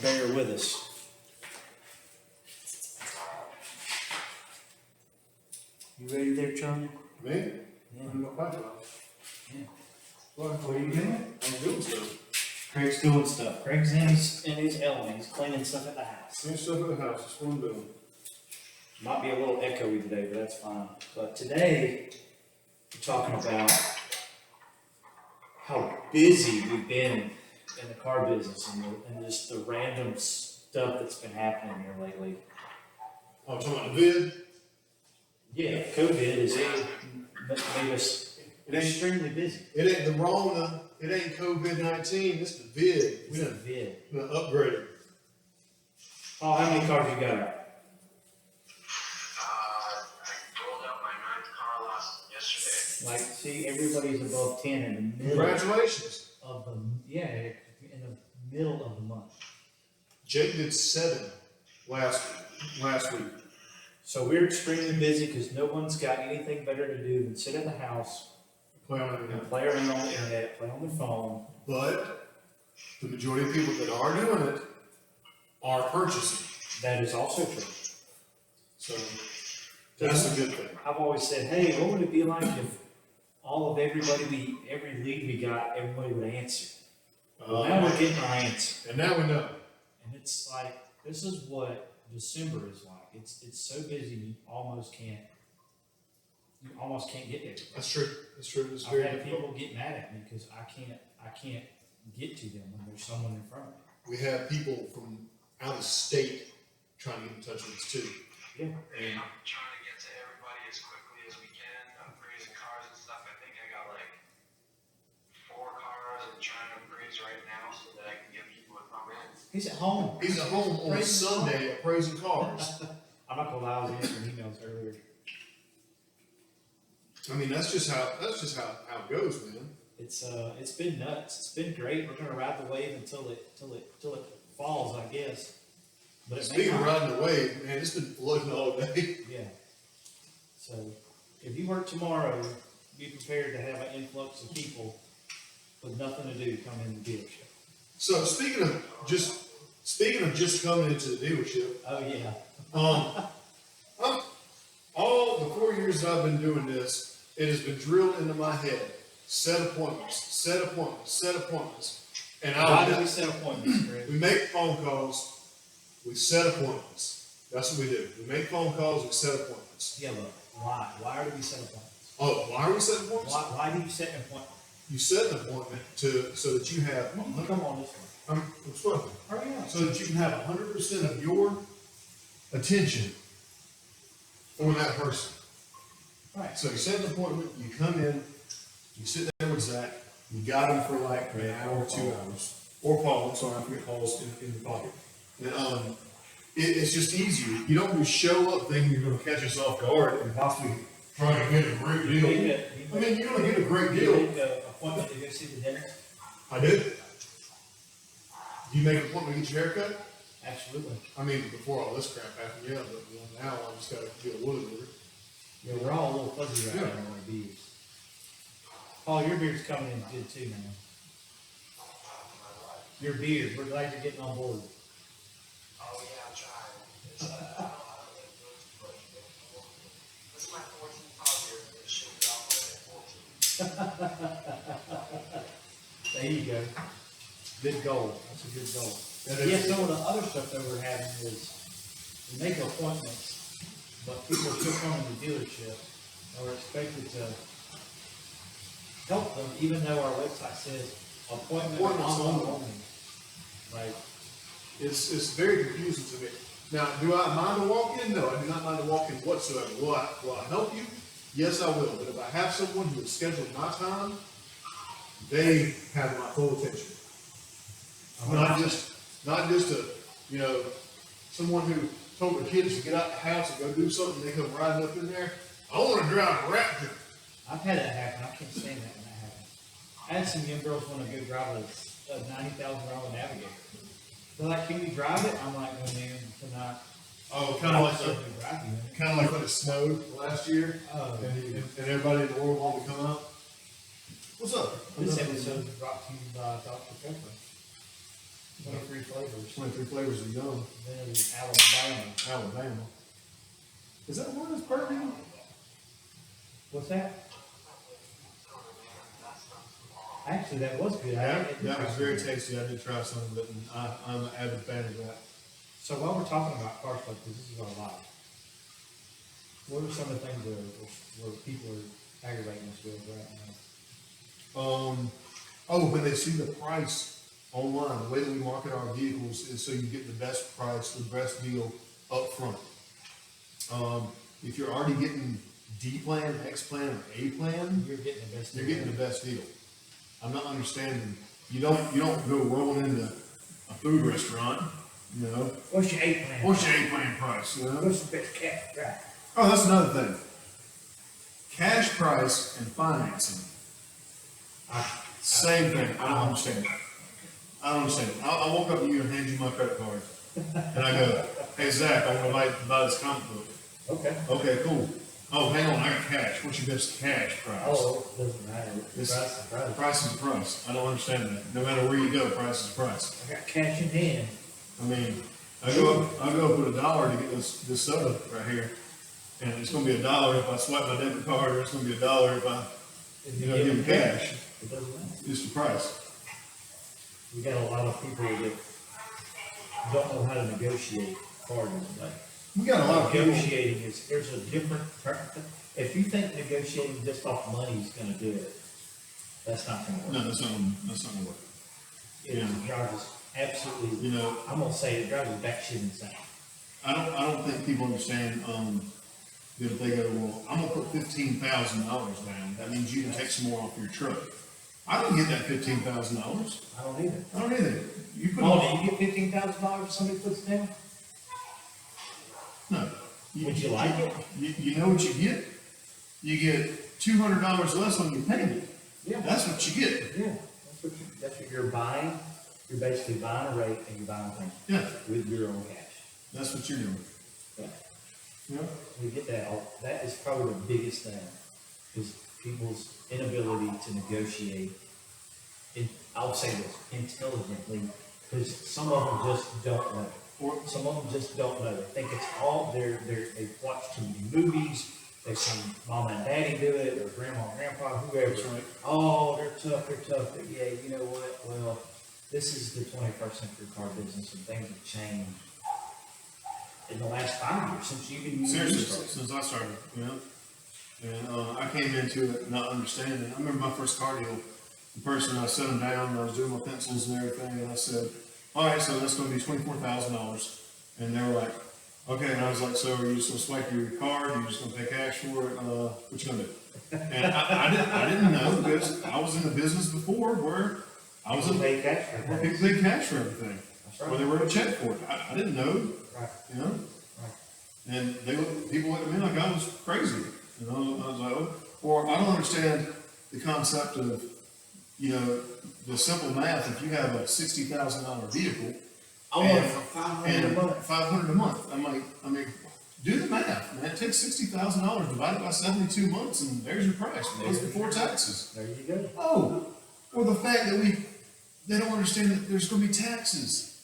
bear with us. You ready there, Charlie? Me? Yeah. I'm not quite well. Yeah. What are you doing? I'm doing stuff. Craig's doing stuff. Craig's in his element. He's cleaning stuff at the house. Clean stuff at the house, that's what I'm doing. Might be a little echoey today, but that's fine. But today, we're talking about how busy we've been in the car business and just the random stuff that's been happening here lately. Oh, I'm talking about the vid? Yeah, COVID has made us extremely busy. It ain't the Rona, it ain't COVID-19, it's the vid. It's a vid. We done upgraded. Oh, how many cars you got out? I rolled out my 9th car yesterday. Like, see, everybody's above 10 in the middle Congratulations. of in the middle of the month. Jake did 7 last week. So we're extremely busy because no one's got anything better to do than sit in the house Play on it. and play around on the internet, play on the phone. But the majority of people that are doing it are purchasing. That is also true. So that's a good thing. I've always said, hey, what would it be like if every lead we got, everybody would answer? Well, now we're getting our answer. And now we know. And it's like, this is what December is like. It's so busy you almost can't get there. That's true. That's true. It's I've very had difficult. people get mad at me because I can't get to them when there's someone in front of me. We have people from out of state trying to get in touch with us too. Yeah. And I'm trying to get to everybody as quickly as we can. Upgrades and cars and stuff. I think I got like 4 cars I'm trying to upgrade right now so that I can get people to come in. He's at home. he's at home on Praising Sunday appraising cars. I'm not gonna lie, I was answering emails earlier. I mean, that's just how it goes, man. It's been nuts. It's been great. We're gonna ride the wave until it falls, I guess. But it may Speaking of not. riding the wave, man, it's been flooding all day. Yeah. So if you work tomorrow, be prepared to have an influx of people with nothing to do to come in the dealership. So speaking of just coming into the dealership, Oh yeah. all the 4 years that I've been doing this, it has been drilled into my head. Set appointments, and Why do we set appointments, Greg? we make phone calls, we set appointments. That's what we do. We make phone calls, we set appointments. Yeah, look. Why? Why do we set appointments? Oh, why are we setting appointments? Why do you set an appointment? You set an appointment so that you have. Come on this way. I'm spoken. Hurry up. So that you can have 100% of your attention for that person. Right. So you set an appointment, you come in, you sit there with Zach, you got him for like an hour or 2 hours. Or Paul, I'm sorry, I forget Paul's in the pocket. And, it's just easier. You don't just show up thinking you're going to catch us off guard and possibly try to get a great deal. I mean, you're going to get a great You deal. make an appointment to go see the dentist? I do. Do you make an appointment to get your hair cut? Absolutely. I mean, before all this crap happened, yeah, but now I just got to get a wood over. Yeah, we're all a little fuzzy right Yeah. now on our beards. Paul, your beard's coming in good too, man. Your beard, we're glad you're getting on board. Oh yeah, I'm trying. It's, I don't know how to get good, but this is my 14th car here. It should be off at 14. There you go. Good goal. That's a good goal. That is- Yeah, some of the other stuff that we're having is we make appointments, but people still come to the dealership are expected to help them, even though our website says appointment Appointments only. only. Right. It's very confusing to me. Now, do I mind to walk in? No, I do not mind to walk in whatsoever. Will I help you? Yes, I will. But if I have someone who has scheduled my time, they have my full attention. Not just someone who told their kids to get out the house and go do something, they come riding up in there. I want to drive a Raptor. I've had that happen. I can't stand that when that happens. I had some young girls want to go drive a $90,000 Navigator. They're like, "Can we drive it?" I'm like, "No, man, tonight." Oh, Drive you in it. kind of like when it snowed last year, Oh, and everybody in the world wanted to come out. What's up? this episode is brought to you by Dr. Pepper. 23 flavors. 23 flavors of yum. Then Alabama. Alabama. Is that one that's bourbon? What's that? Actually, that was good. That was very tasty. I did try some of it, and I'm an avid fan of that. So while we're talking about cars like this is our life. What are some of the things where people are aggravating us with right now? When they see the price online, the way that we market our vehicles is so you get the best price, the best deal up front. If you're already getting D plan, X plan, or A plan, You're getting the best. you're getting the best deal. I'm not understanding. You don't go rolling into a food restaurant, you know. What's your 8 plan? What's your A plan price? You know? What's the best cat? Right. Oh, that's another thing. Cash price and financing. Same thing. I don't understand it. I don't understand it. I walk up to you and hand you my credit card. And I go, hey, Zach, I want to buy this comic book. Okay. Okay, cool. Oh, hang on, I got cash. What's your best cash price? Oh, it doesn't matter. It's- Price is price. Price is price. I don't understand that. No matter where you go, price is price. I got cash in hand. I mean, I go up with $1 to get this soda right here. And it's gonna be $1 if I swipe my debit card, or it's gonna be $1 if I, give them cash. It doesn't matter. It's the price. We got a lot of people that don't know how to negotiate cars. Like, We got a lot of people. negotiating is, there's a different, if you think negotiating just off money is gonna do it, that's not gonna work. No, that's not gonna work. It drives us absolutely, You know, I'm gonna say it drives us batshit insane. I don't think people understand, that if they go, well, I'm gonna put $15,000 down, that means you can take some more off your truck. I don't get that $15,000. I don't either. I don't either. You put Oh, do you get $15,000 if somebody puts it down? no. Would you like it? You know what you get? You get $200 less on your payment. Yeah. That's what you get. Yeah, that's what you're buying. You're basically buying a rate and you're buying things Yeah, with your own cash. that's what you're doing. Yeah. Yeah. We get that, that is probably the biggest thing, is people's inability to negotiate, I'll say this, intelligently, because some of them just don't know. Or, Some of them just don't know. They think it's all, they've watched too many movies, they've seen mom and daddy do it, or grandma and grandpa, whoever. That's right. Oh, they're tough, but yeah, you know what, well, this is the 21st century car business, and things have changed in the last 5 years, since you've been using seriously, these cars. since I started, and I came into it not understanding. I remember my first car deal, the person, I set them down, and I was doing my pencils and everything, and I said, all right, so that's gonna be $24,000. And they were like, okay, and I was like, so are you just gonna swipe your card, are you just gonna pay cash for it, what you gonna do? And I didn't know, because I was in the business before where I was People in, pay cash for where things. people paid cash for everything. That's Or right. they wrote a check for it. I didn't know, Right, you know? right. And people looked at me like I was crazy. You know, I was like, oh. Or I don't understand the concept of, the simple math. If you have a $60,000 vehicle, I want it and- for 500 a and month. 500 a month, I mean, do the math, man. It takes $60,000 divided by 72 months, and there's your price. Plus before taxes. There you go. Oh, or the fact that they don't understand that there's going to be taxes.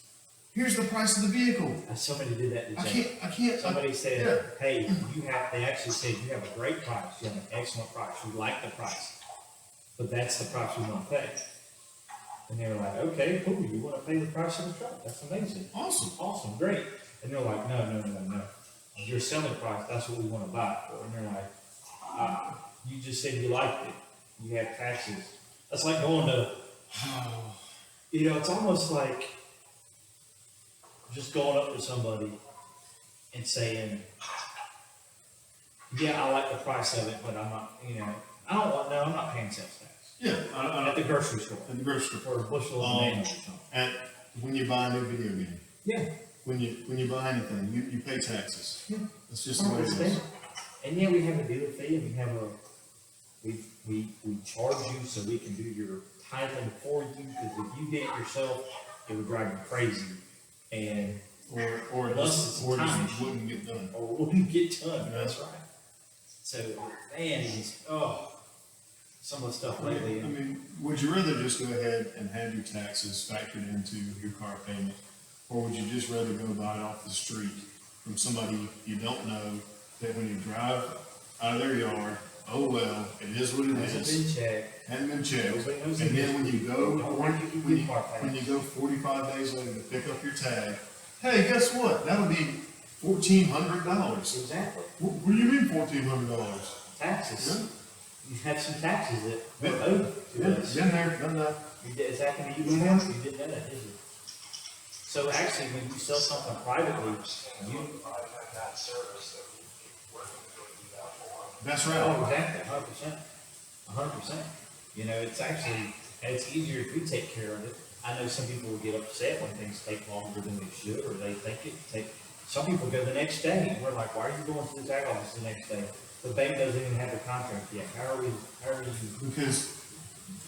Here's the price of the vehicle. Somebody did that I today. can't. Somebody yeah. said, hey, they actually said, you have a great price, you have an excellent price, we like the price, but that's the price we want to pay. And they were like, okay, cool, you want to pay the price of the truck, that's amazing, Awesome. awesome, great. And they're like, no, your selling price, that's what we want to buy it for. And they're like, you just said you liked it, you had taxes. That's like going to, it's almost like just going up to somebody and saying, yeah, I like the price of it, but I'm not, I'm not paying sales tax. Yeah, At the grocery store, at the grocery store. for a bushel of bananas or something. When you buy a new video game, Yeah. when you buy anything, you pay taxes. Yeah. That's just the way it is. And yeah, we have a dealer fee, and we have we charge you so we can do your titling for you, because if you did it yourself, it would drive you crazy. And, Or it Plus just, it's or it time just issue. wouldn't get done. or wouldn't get done, Yeah. that's right. So, man, some of the stuff I lately. mean, would you rather just go ahead and have your taxes factored into your car payment? Or would you just rather go buy it off the street from somebody you don't know, that when you drive out of their yard, oh well, it is what it Hasn't is, been checked. hadn't been checked. Nobody knows And it then is. when you go, Don't when give you when you, car when you tax. go 45 days later to pick up your tag, hey, guess what? That'll be $1,400. Exactly. What do you mean $1,400? Taxes. You have some taxes that were owed to us. Been there, done that. Is that gonna be you before? You didn't know that, did you? So actually, when you sell something privately, you, I've had that service that we're going to do that for. That's oh, right. exactly, 100%. You know, it's actually, it's easier if we take care of it. I know some people will get upset when things take longer than they should, or they think it take, some people go the next day, and we're like, why are you going to the tag office the next day? The bank doesn't even have the contract yet. How are you? Because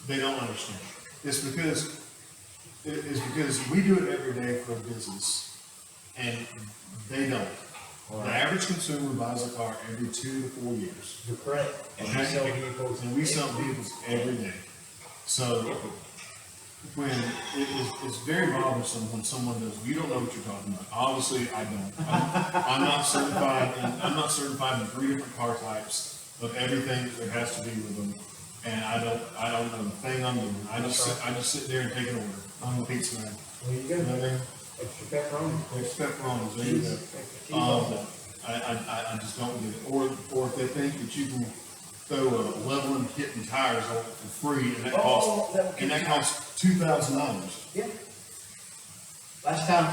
they don't understand. It's because we do it every day for a business, and they don't. The average consumer buys a car every 2 to 4 years, You're correct. And we sell vehicles. and we sell vehicles every day. So when it's very bothersome when someone does, you don't know what you're talking about. Obviously, I don't. I'm not certified. I'm not certified in 3 different car types of everything that has to do with them, and I don't know the thing I'm doing. I just sit there and take an order. I'm a pizza man. There you You go. know what I mean? Extra pepperoni. There's pepperonis, there you go. Extra cheese. I just don't get it. Or if they think that you can throw a leveling kit and tires on it for free, and that Oh, costs $2,000. Yeah. Last time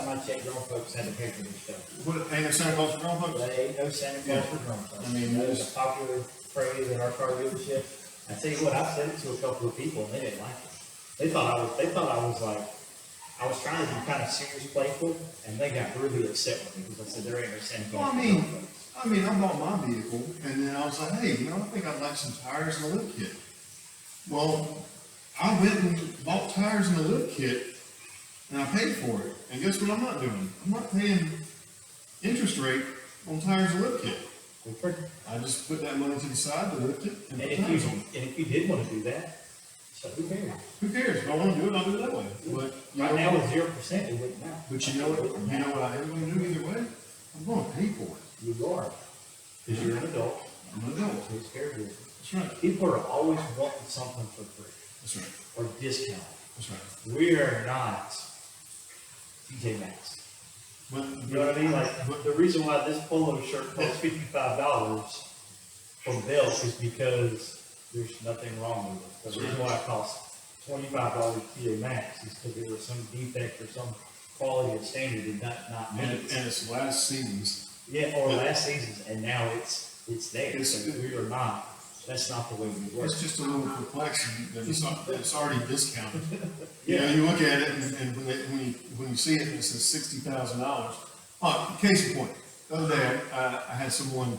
I checked, grown folks had to pay for this stuff. What, ain't it Santa Claus for grown folks? There ain't no Santa Claus for grown folks. I mean, That there's- is a popular phrase in our car dealership. I tell you what, I've said it to a couple of people, and they didn't like it. They thought I was like, I was trying to be kind of serious, playful, and they got really upset with me because I said there ain't no Santa Claus. Well, for grown folks. I mean, I bought my vehicle, and then I was like, hey, I think I'd like some tires and a lift kit. Well, I went and bought tires and a lift kit, and I paid for it. And guess what I'm not doing? I'm not paying interest rate on tires and lift kit. We're pretty- I just put that money to the side to lift it and And put if you, tires on. and if you did want to do that, so who cares? Who cares? If I want to do it, I'll do it that way. But you Right know now what? with 0%, it wouldn't matter. But you know what? You know what I am going to do either way? I'm going to pay for it. You are, because you're an adult, I'm an adult. takes care of you. That's right. People are always wanting something for free That's right. or discount. That's right. We are not TJ Maxx. But, You know what I mean? Like, the reason why this polo shirt costs $55 from Belk is because there's nothing wrong with it. The reason why it costs $25 TJ Maxx is because there was some defect or some quality or standard did not meet. and it's last season's. Yeah, or last season's, and now it's there. It's- So we are not, that's not the way we work. It's just a little perplexing that it's already discounted. You know, you look at it and when you see it and it says $60,000. Case in point, the other day, I had someone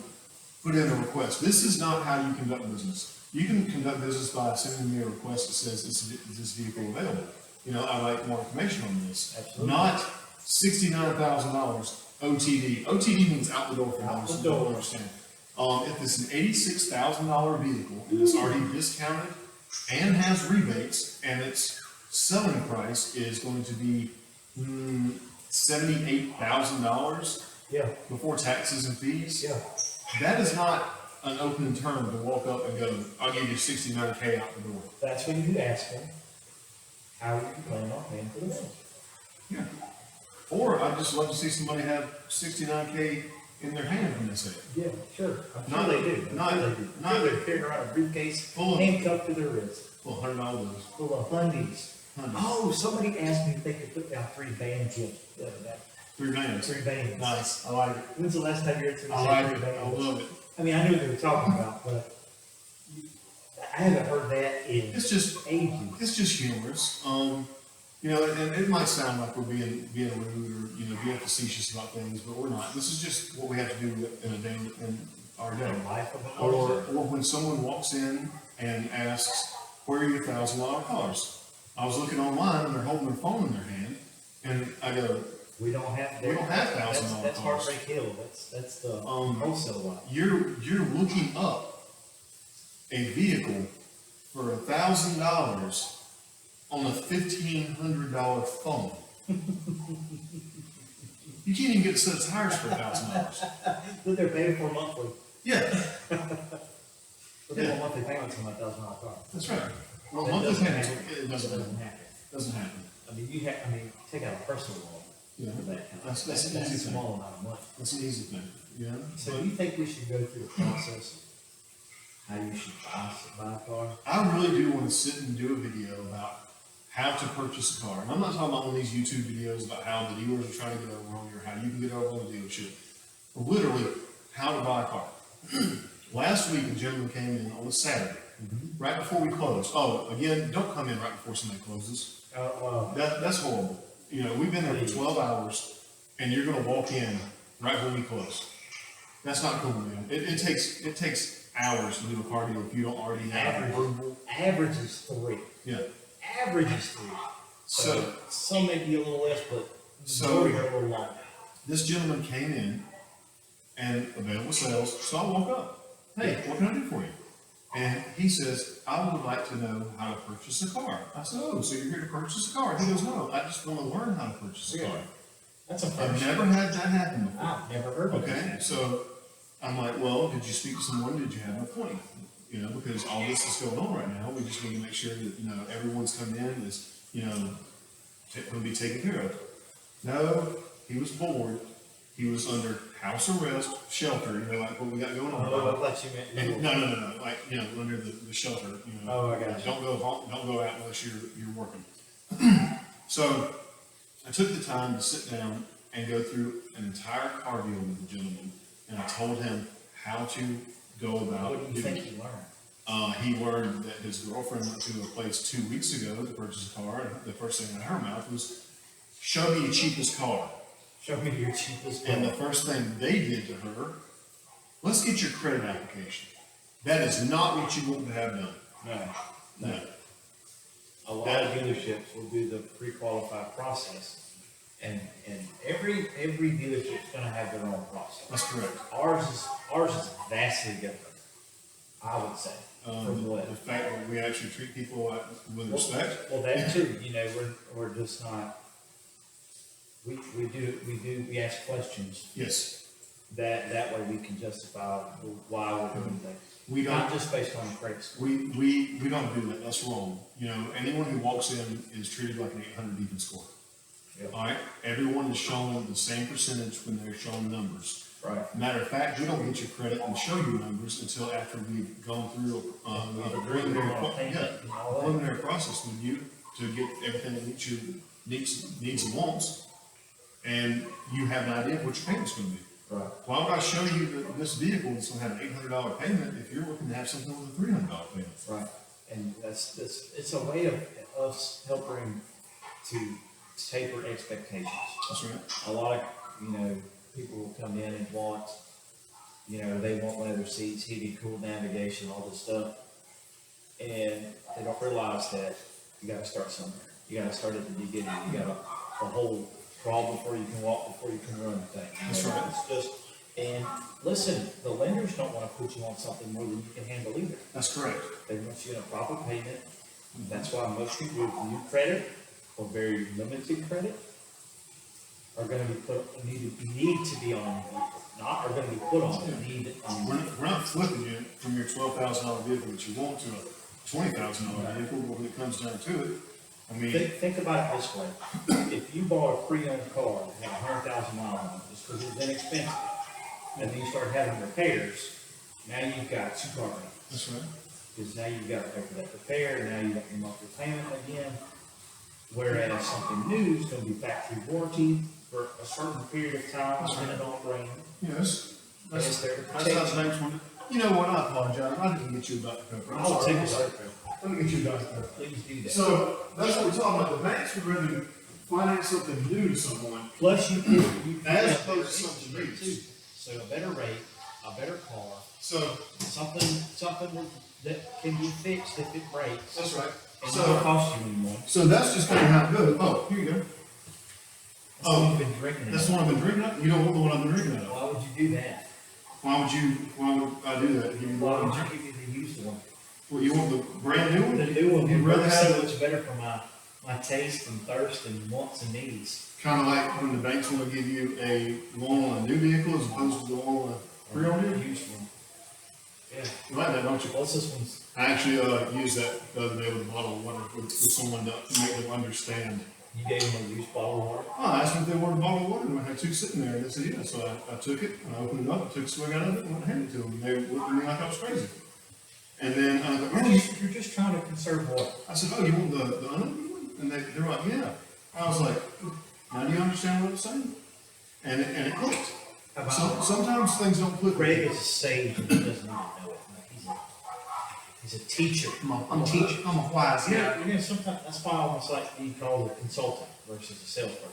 put in a request. This is not how you conduct business. You can conduct business by sending me a request that says, is this vehicle available? You know, I'd like more information on this. Absolutely. Not $69,000 OTD. OTD means out the door for Out those the who don't door. understand. If it's an $86,000 vehicle and it's already discounted and has rebates and its selling price is going to be $78,000 Yeah, before taxes and fees, yeah. that is not an open term to walk up and go, I'll give you 69K out the door. That's when you ask them, how are you planning on paying for the bill? Yeah. Or I'd just love to see somebody have 69K in their hand when they say it. Yeah, sure. I'm Not- sure they do. I'm not- sure they do. I'm not- sure they're carrying around a briefcase, Full of- handcuffed to their wrist, Well, $100 bills. full of Hundies. Hundies. Oh, somebody asked me if they could put down 3 bands yet. the other day. 3 bands. 3 bands. Nice. I like it. When's the last time you heard somebody I say like 3 it. I bands? love it. I mean, I knew what they were talking about, but I haven't heard that in It's just, ages. it's just humorous. You know, and it might sound like we're being rude or, you know, being facetious about things, but we're not. This is just what we have to do in a day, in our day. The life of an Or artist. when someone walks in and asks, where are your $1,000 cars? I was looking online and they're holding their phone in their hand, and I go, We don't have. We don't have that's- $1,000 That's cars. Heartbreak Hill, that's the Um, wholesale lot. you're looking up a vehicle for $1,000 on a $1,500 phone. You can't even get a set of tires for $1,000. But they're paying for monthly, Yeah, but they want monthly payments on that $1,000 car. that's right. Well, That monthly doesn't payments, happen. it It doesn't doesn't happen. happen. Doesn't happen. Take out a personal loan Yeah, for that kind of, That's that's an a easy thing. small amount of money. that's an easy thing, you know? So do you think we should go through the process, how you should buy a car? I really do want to sit and do a video about how to purchase a car. And I'm not talking about one of these YouTube videos about how the dealers are trying to get over on you or how you can get over on the dealership. But literally, how to buy a car. Last week, a gentleman came in on a Saturday, right before we closed. Oh, again, don't come in right before somebody closes. That's horrible. You know, we've been there for 12 hours and you're gonna walk in right when we close. That's not cool, man. It takes hours to do a car deal if you don't already have approval. Average is 3. Yeah. Average is 3. So Some may be a little less, but So- majority are a little longer. this gentleman came in and available sales, so I woke up. Hey, what can I do for you? And he says, I would like to know how to purchase a car. I said, oh, so you're here to purchase a car? He goes, no, I just want to learn how to purchase a car. That's a I've first. never had that happen before. I've never heard of Okay, that. so I'm like, well, did you speak to someone? Did you have an appointment? You know, because all this is going on right now. We just need to make sure that, you know, everyone's coming in is, you know, going to be taken care of. No, he was bored. He was under house arrest, shelter, you know, like what we got going on. Oh, I thought you meant. And, no, like, you know, under the shelter, you know. Oh, I got you. Don't go out unless you're working. So I took the time to sit down and go through an entire car deal with the gentleman, and I told him how to go about What do you doing think it. you learned? He learned that his girlfriend went to a place 2 weeks ago to purchase a car, and the first thing out of her mouth was, show me your cheapest car. Show me your cheapest And the car. first thing they did to her, let's get your credit application. That is not what you want to have done. No. A lot of dealerships will do the pre-qualified process, and every dealership's gonna have their own process. That's correct. Ours is vastly different, I would say, from what. The fact that we actually treat people with respect. Well, that too, you know, we're just not, we ask questions, Yes, that way we can justify why we're doing things. we Not don't, just based on credit score. we don't do that. That's wrong. You know, anyone who walks in is treated like an 800 even score. Yep. All right? Everyone is shown the same percentage when they're shown numbers. Right. Matter of fact, we don't get your credit and show you numbers until after we've gone through a preliminary process with you to get everything that meets your needs and wants, and you have an idea of what your payment's gonna be. Right. Why would I show you this vehicle that's gonna have an $800 payment if you're looking to have something with a $300 payment? Right, and it's a way of us helping to taper expectations. That's right. A lot of, you know, people will come in and want, you know, they want leather seats, heated, cooled navigation, all this stuff. And they don't realize that you gotta start somewhere. You gotta start at the beginning. You gotta, the whole crawl before you can walk, before you can run thing. That's right. It's just, and listen, the lenders don't wanna put you on something more than you can handle either. That's correct. They want you in a proper payment. That's why most people with new credit or very limited credit are gonna be need to be on, not are gonna be put on, need on. We're not flipping you from your $12,000 vehicle that you want to a $20,000 vehicle, but when it comes down to it, I mean, Think about it this way. If you bought a pre-owned car that had 100,000 miles on it, just because it was inexpensive, and then you start having repairs, now you've got 2 car payments. that's right. Because now you've got to pay for that repair, now you got your monthly payment again. Whereas something new is gonna be factory warranty for a certain period of time, depending on brand. Yes. And it's there to That's protect not the next one. You know what? I apologize. I didn't get you about the Pepper. I'm I'll sorry. take it. Let me get you about the Pepper. Please do that. So that's what we're talking about. The banks would rather finance something new to someone. Plus you can As opposed to something rate used. too. So a better rate, a better car, So something that can be fixed if it breaks. that's right. And it don't cost you anymore. So that's just kind of how it goes. Oh, here you go. That's what you've been drinking. That's the one I've been drinking out. You don't want the one I've been drinking out of. Why would you do that? Why would I do that? Give you Why one. would you give me the used one? Well, you want the brand new one? The new one You'd would rather work have so it much better for my taste and thirst and wants and needs. kind of like when the banks want to give you a loan on a new vehicle as opposed to the loan on a pre-owned vehicle. Used one. Yeah. You like that, don't you? What's this one's? I actually, used that the other day with a bottle of water with someone to make them understand. You gave them a used bottle of water? Oh, I asked them if they wanted a bottle of water, and I had two sitting there, and they said, yeah, so I took it, and I opened it up, took a swig out of it, and went and handed it to them, and they looked at me like I was crazy. And then I was like, You're just trying to conserve water. I said, oh, you want the unopened one? And they're like, yeah. I was like, now do you understand what I'm saying? And it clicked. How So, about sometimes things don't click. Greg is a sage and he doesn't even know it. Like, he's a teacher. I'm a teacher, I'm a wise guy. Yeah, sometimes that's why I almost like being called a consultant versus a salesperson.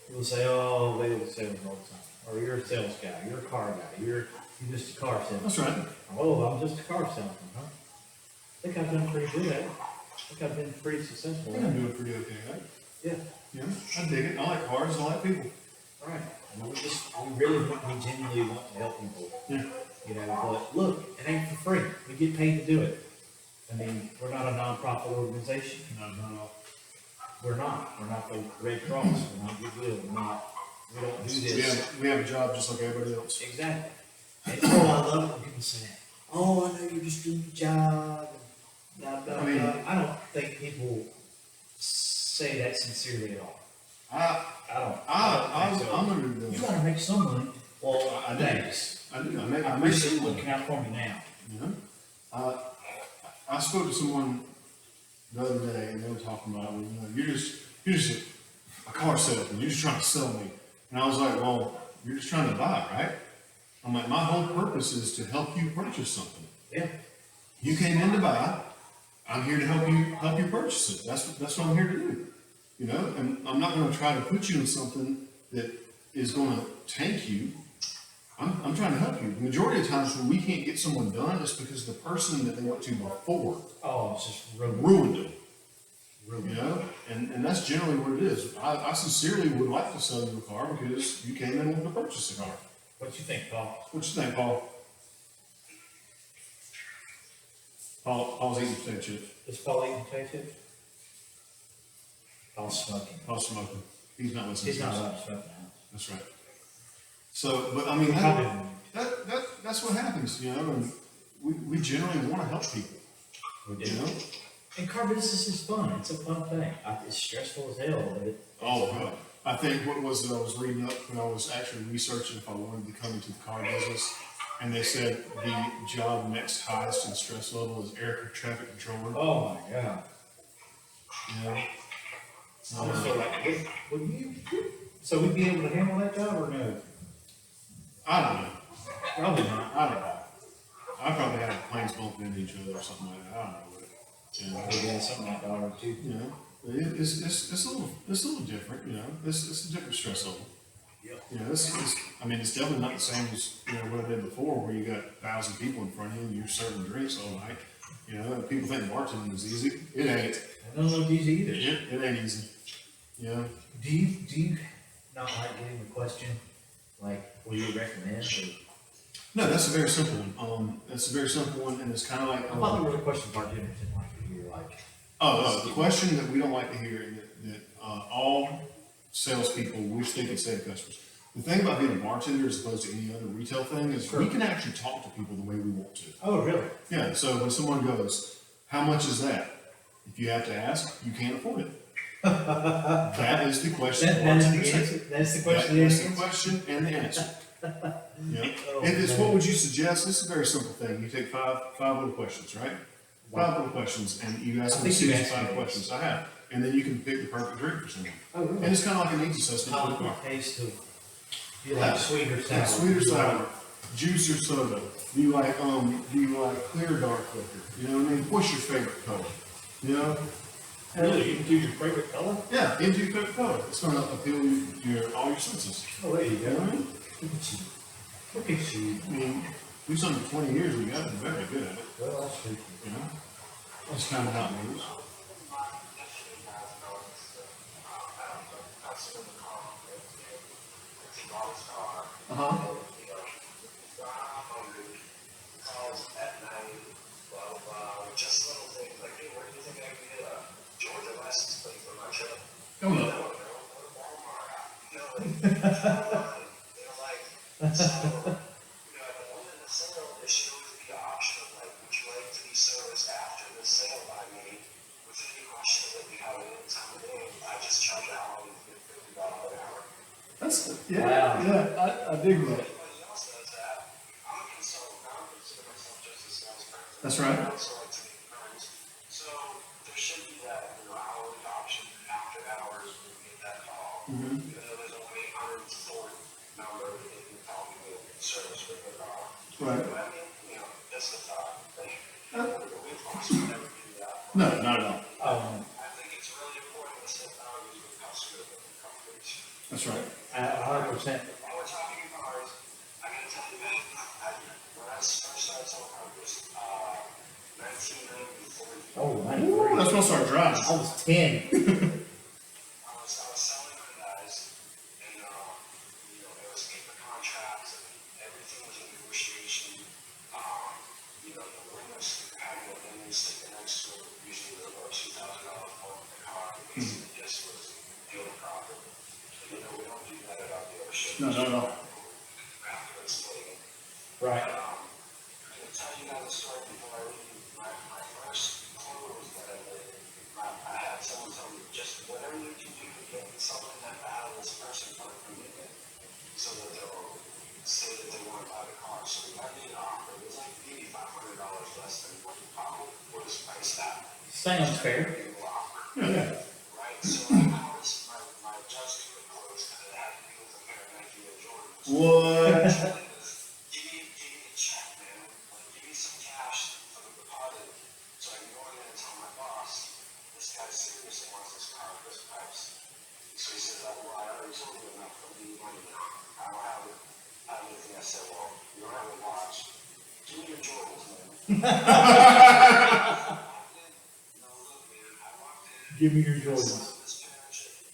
People say, "Oh, they do sales all the time," or "You're a sales guy, you're a car guy, you're just a car salesman." That's right. Oh, I'm just a car salesman, huh? I think I've done pretty good at it. I think I've been pretty I successful. think I'm doing pretty okay, right? Yeah, Yeah, I dig it. I like cars, I like people. all right. And we genuinely want to help people. Yeah. You know, but look, it ain't for free. We get paid to do it. I mean, we're not a nonprofit organization. No, no, no. We're not. We're not the Red Cross. We're not Goodwill. We don't do this. We have a job just like everybody else. Exactly. And, oh, I love it when people say that. Oh, I know you're just doing your job. And blah, blah, I mean- blah. I don't think people say that sincerely at all. I don't think so. I'm under You the, gotta make some money. Well, I do. thanks. I do, I I make appreciate you some looking out for me now. you know? I spoke to someone the other day and they were talking about, well, you know, you're just a car salesman, you're just trying to sell me. And I was like, well, you're just trying to buy, right? I'm like, my whole purpose is to help you purchase something. Yeah. You came in to buy, I'm here to help you purchase it. That's what I'm here to do. You know, and I'm not gonna try to put you in something that is gonna tank you. I'm trying to help you. The majority of times when we can't get someone done, it's because the person that they went to before Oh, it's just ruined. ruined them. Ruined. You know, and that's generally what it is. I sincerely would like to sell you a car because you came in wanting to purchase a car. What you think, Paul? What you think, Paul? Paul's eating potato chips. Is Paul eating potato chips? Paul's smoking. Paul's smoking. He's not listening He's to not us. allowed to smoke now. That's right. So, but I mean, that's what happens, you know, and we generally want to help people, We you know? And car business is fun. It's a fun thing. It's stressful as hell, but Oh, God. I think what was that I was reading up when I was actually researching if I wanted to come into the car business, and they said the job next highest in stress level is air traffic controller. oh my god. You know? So like, would you? So we'd be able to handle that job or no? I don't know. Probably not. I don't know. I probably have planes bumping into each other or something like that. I don't know. But, you know? Yeah, something like that or two. You know, it's a little different. You know, it's a different stress level. Yep. You know, I mean, it's definitely not the same as you know what I did before, where you got 1,000 people in front of you and you're serving drinks all night. You know, people think bartending is easy. It ain't. I don't look easy either. It ain't easy. You know, Do you not like getting the question like, what do you recommend? Or, no, that's a very simple one. That's a very simple one, and it's kind of like. I thought there was a question bartenders didn't like to hear like. The question that we don't like to hear, and that all salespeople wish they could say to customers. The thing about being a bartender as opposed to any other retail thing is we can actually talk to people the way we want to. Oh really? Yeah, so when someone goes, how much is that? If you have to ask, you can't afford it. That is the question. That is the answer. That's the question. That's the question and the answer. Yeah. Oh, If it's man. what would you suggest, this is a very simple thing. You take five little questions, right? Five little questions, and you ask I them think you six asked me five this. questions. I have. And then you can pick the perfect drink for someone. Oh really? And it's kind of like a needs assessment for the car. Taste of. Do you like sweet or sour? Yeah, sweet or sour, juice or soda. Do you like clear or dark liquor? You know what I mean? What's your favorite color? You know? Really? You can choose your favorite color? Yeah, into your favorite color. It's gonna appeal all your senses. Oh, there you You know go. what I mean? Look at you. Look at you. I mean, we've done it for 20 years, we got to be very good at it, Well, that's true. you know? That's kind of how it moves. Uh-huh. Calls at night, blah, blah, blah, just They're like, so, at the end of the sale, there should always be an option of like, would you like to be serviced after the sale by me with any questions that you have at any time of day? I just charge an hourly fee of $50 an hour. That's, Wow. I dig that. Everybody else does that. I'm a consultant. I don't consider myself just a salesperson. That's right. I also like to make friends. So there should be that, hourly option after hours when you get that call. Mhm. Even though there's only 804 number that you can call me with service for the call. Right. But I mean, just a thought. Like, we of course would never do that. No, not at all. I think it's really important to set values with customers and companies. That's right. 100%. While we're talking cars, I gotta tell you, man, when I first started selling cars, 1993. Oh, Ooh, 93. that's when I started driving. I was 10. I was selling Hyundais, and there was paper contracts, and everything was in negotiation. The window sticker had a window sticker next to it, usually was about $2,000 more than the car. Basically, just was deal profit. We don't do that at our dealership. No, not at all. After explaining. Right. I'm gonna tell you guys a story before I leave. My first close that I did, I had someone tell me, just whatever you can do to get something that bad of this person for a minute, so that they'll say that they want to buy the car. So I made an offer. It was like maybe $500 less than what the car was priced at. Sounds fair. Offer. Yeah. Right? So I was my just do it close because it had to be with a pair of Nike Air Jordans. What? Give me a check, man. Like, give me some cash for the deposit so I can go in there and tell my boss, this guy seriously wants this car at this price. So he says, well, I already told you enough for me money now. I don't have anything. I said, well, you don't have a watch. Give me your Jordans, man. No, look, man, I walked in. Give me your Jordans.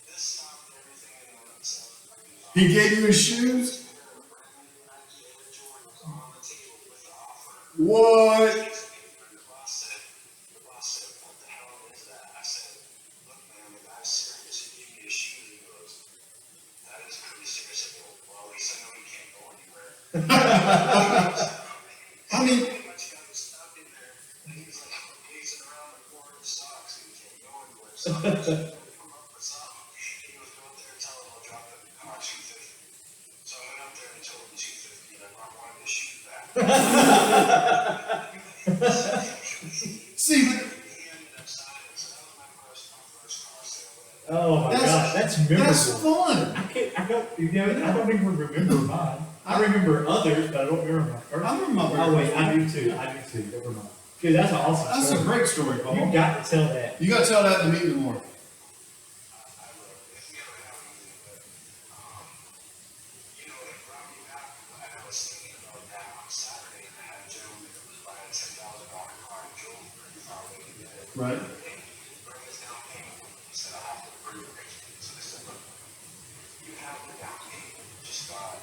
This stopped everything in the He gave you his shoes? What? The boss said, what the hell is that? I said, look, man, the guy's serious. He gave me a shoe. He goes, that is pretty serious. I go, well, at least I know he can't go anywhere. I mean, Pretty much got him stuck in there. And he was like pacing around the corner of socks and he can't go anywhere. So I was like, come up with something. He goes, go up there and tell him I'll drop the car $250. So I went up there and told him $250 and I brought one of his shoes back. see, He ended up signing, so that was my first car sale. Oh my gosh, that's memorable. that's fun. I don't even remember mine. I remember others, but I don't remember my first. I remember my Oh first wait, one. I do too. Never mind. Dude, that's an awesome That's a story. great story, You Paul. got to tell that. You gotta tell that in the meeting tomorrow. I will. If we ever have anything, but, it brought me back, and I was thinking about that on Saturday, and I had a gentleman that was buying a $10,000 car in Jewel, and he thought we could get it. Right. And he bring his down payment, he said, I have to bring your picture. So I said, look, you have the down payment, just got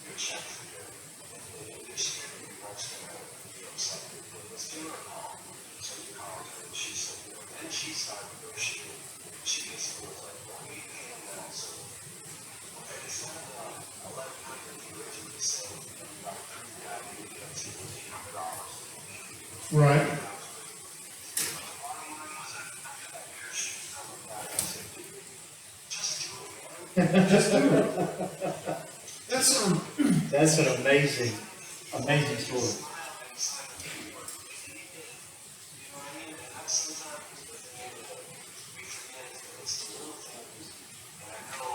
your check for your, and this year, your wife's gonna be upset. Let's give her a call. So he called her, and she said, then she started negotiating. She basically was like, well, we ain't paying that, so okay, instead of $1,100 he originally said, about that maybe up to $1,800. Right. The bottom line was that I got that pair of shoes and I looked back and I said, just do it, man. Just do it. That's an amazing story. Smile and sign the paperwork if you need it. You know what I mean? And that's sometimes the thing that we forget is that it's the little things. And I know,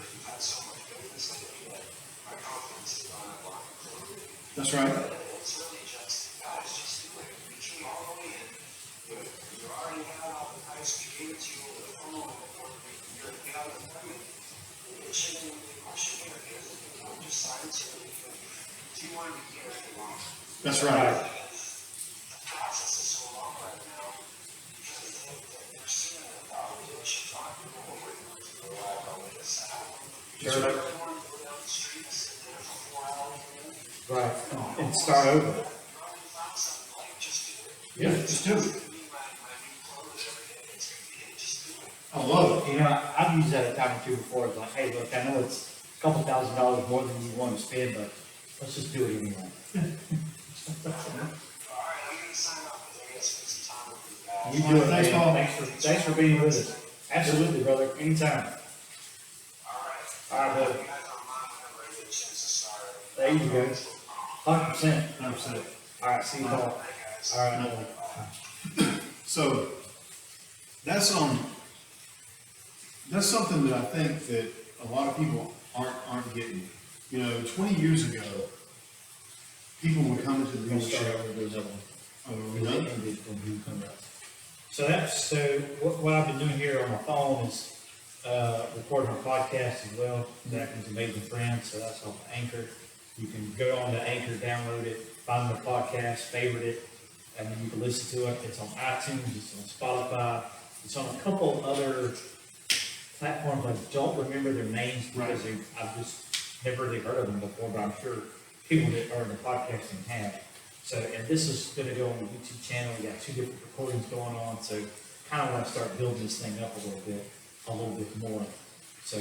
you've had so much business lately that my confidence is on a lot. That's right. It's really just, guys, just do it. We came all the way in. You already had all the price, we gave it to you over the phone, you're got the appointment. It shouldn't be a question here, because just sign it so that you can, do you want to be here any longer? That's right. The process is so long right now, because they're seeing that the dealership's not people who are waiting to go out on the side. Sure. You really want to go down the street and sit there for 4 hours, Right. And start over. Yeah, just do it. my new clothes every day. It's just do it. I love it. I've used that a time or two before, it's like, hey, look, I know it's a couple $1,000s more than you want to spend, but let's just do it anyway. All right, we can sign up, because I gotta spend some time with you guys. You do it, Thanks, man. Paul. Thanks for being with us. Absolutely, brother, anytime. All right. All right, buddy. You guys don't mind whenever I get a chance to start. There you go. 100%. 100%. All right, see you, Paul. Hey, guys. All right, So, that's something that I think that a lot of people aren't getting. You know, 20 years ago, people would come into the We'll start dealership. over those other ones. Oh, are we done? So what I've been doing here on my phone is, recording my podcast as well. Zach is Amazing Friends, so that's on Anchor. You can go on to Anchor, download it, find the podcast, favorite it, and then you can listen to it. It's on iTunes, it's on Spotify, it's on a couple other platforms. I don't remember their names because I've just never really heard of them before, but I'm sure people that are in the podcasting have. So, and this is gonna go on the YouTube channel. We got 2 different recordings going on, so kind of want to start building this thing up a little bit more. So,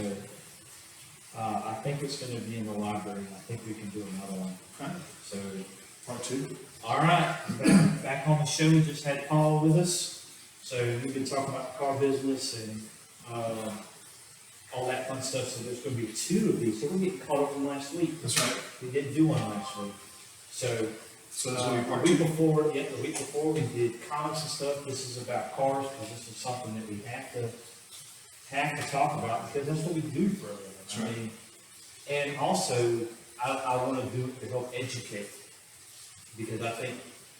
I think it's gonna be in the library. I think we can do another one. Okay. So, Part 2. all right, back on the show, we just had Paul with us. So we've been talking about the car business and, all that fun stuff. So there's gonna be 2 of these. So we're getting caught up from last week. That's right. We didn't do one last week. So, So that's gonna be the part week 2. before, the week before, we did comics and stuff. This is about cars, because this is something that we have to talk about, because that's what we do for a living. That's right. I mean, and also, I wanna do it to help educate, because I think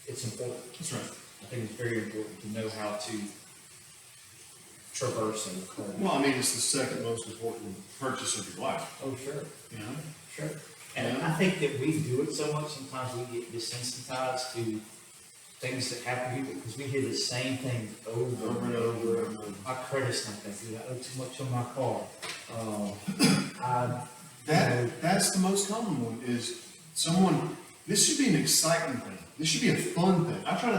it's important. That's right. I think it's very important to know how to traverse a car. Well, I mean, it's the second most important purchase of your life, Oh, sure. you know? Sure. And I think that we do it so much, sometimes we get desensitized to things that happen to people, because we hear the same thing over and over. My credit's not that good, I owe too much on my car. That's the most common one, is someone, this should be an exciting thing. This should be a fun thing. I try to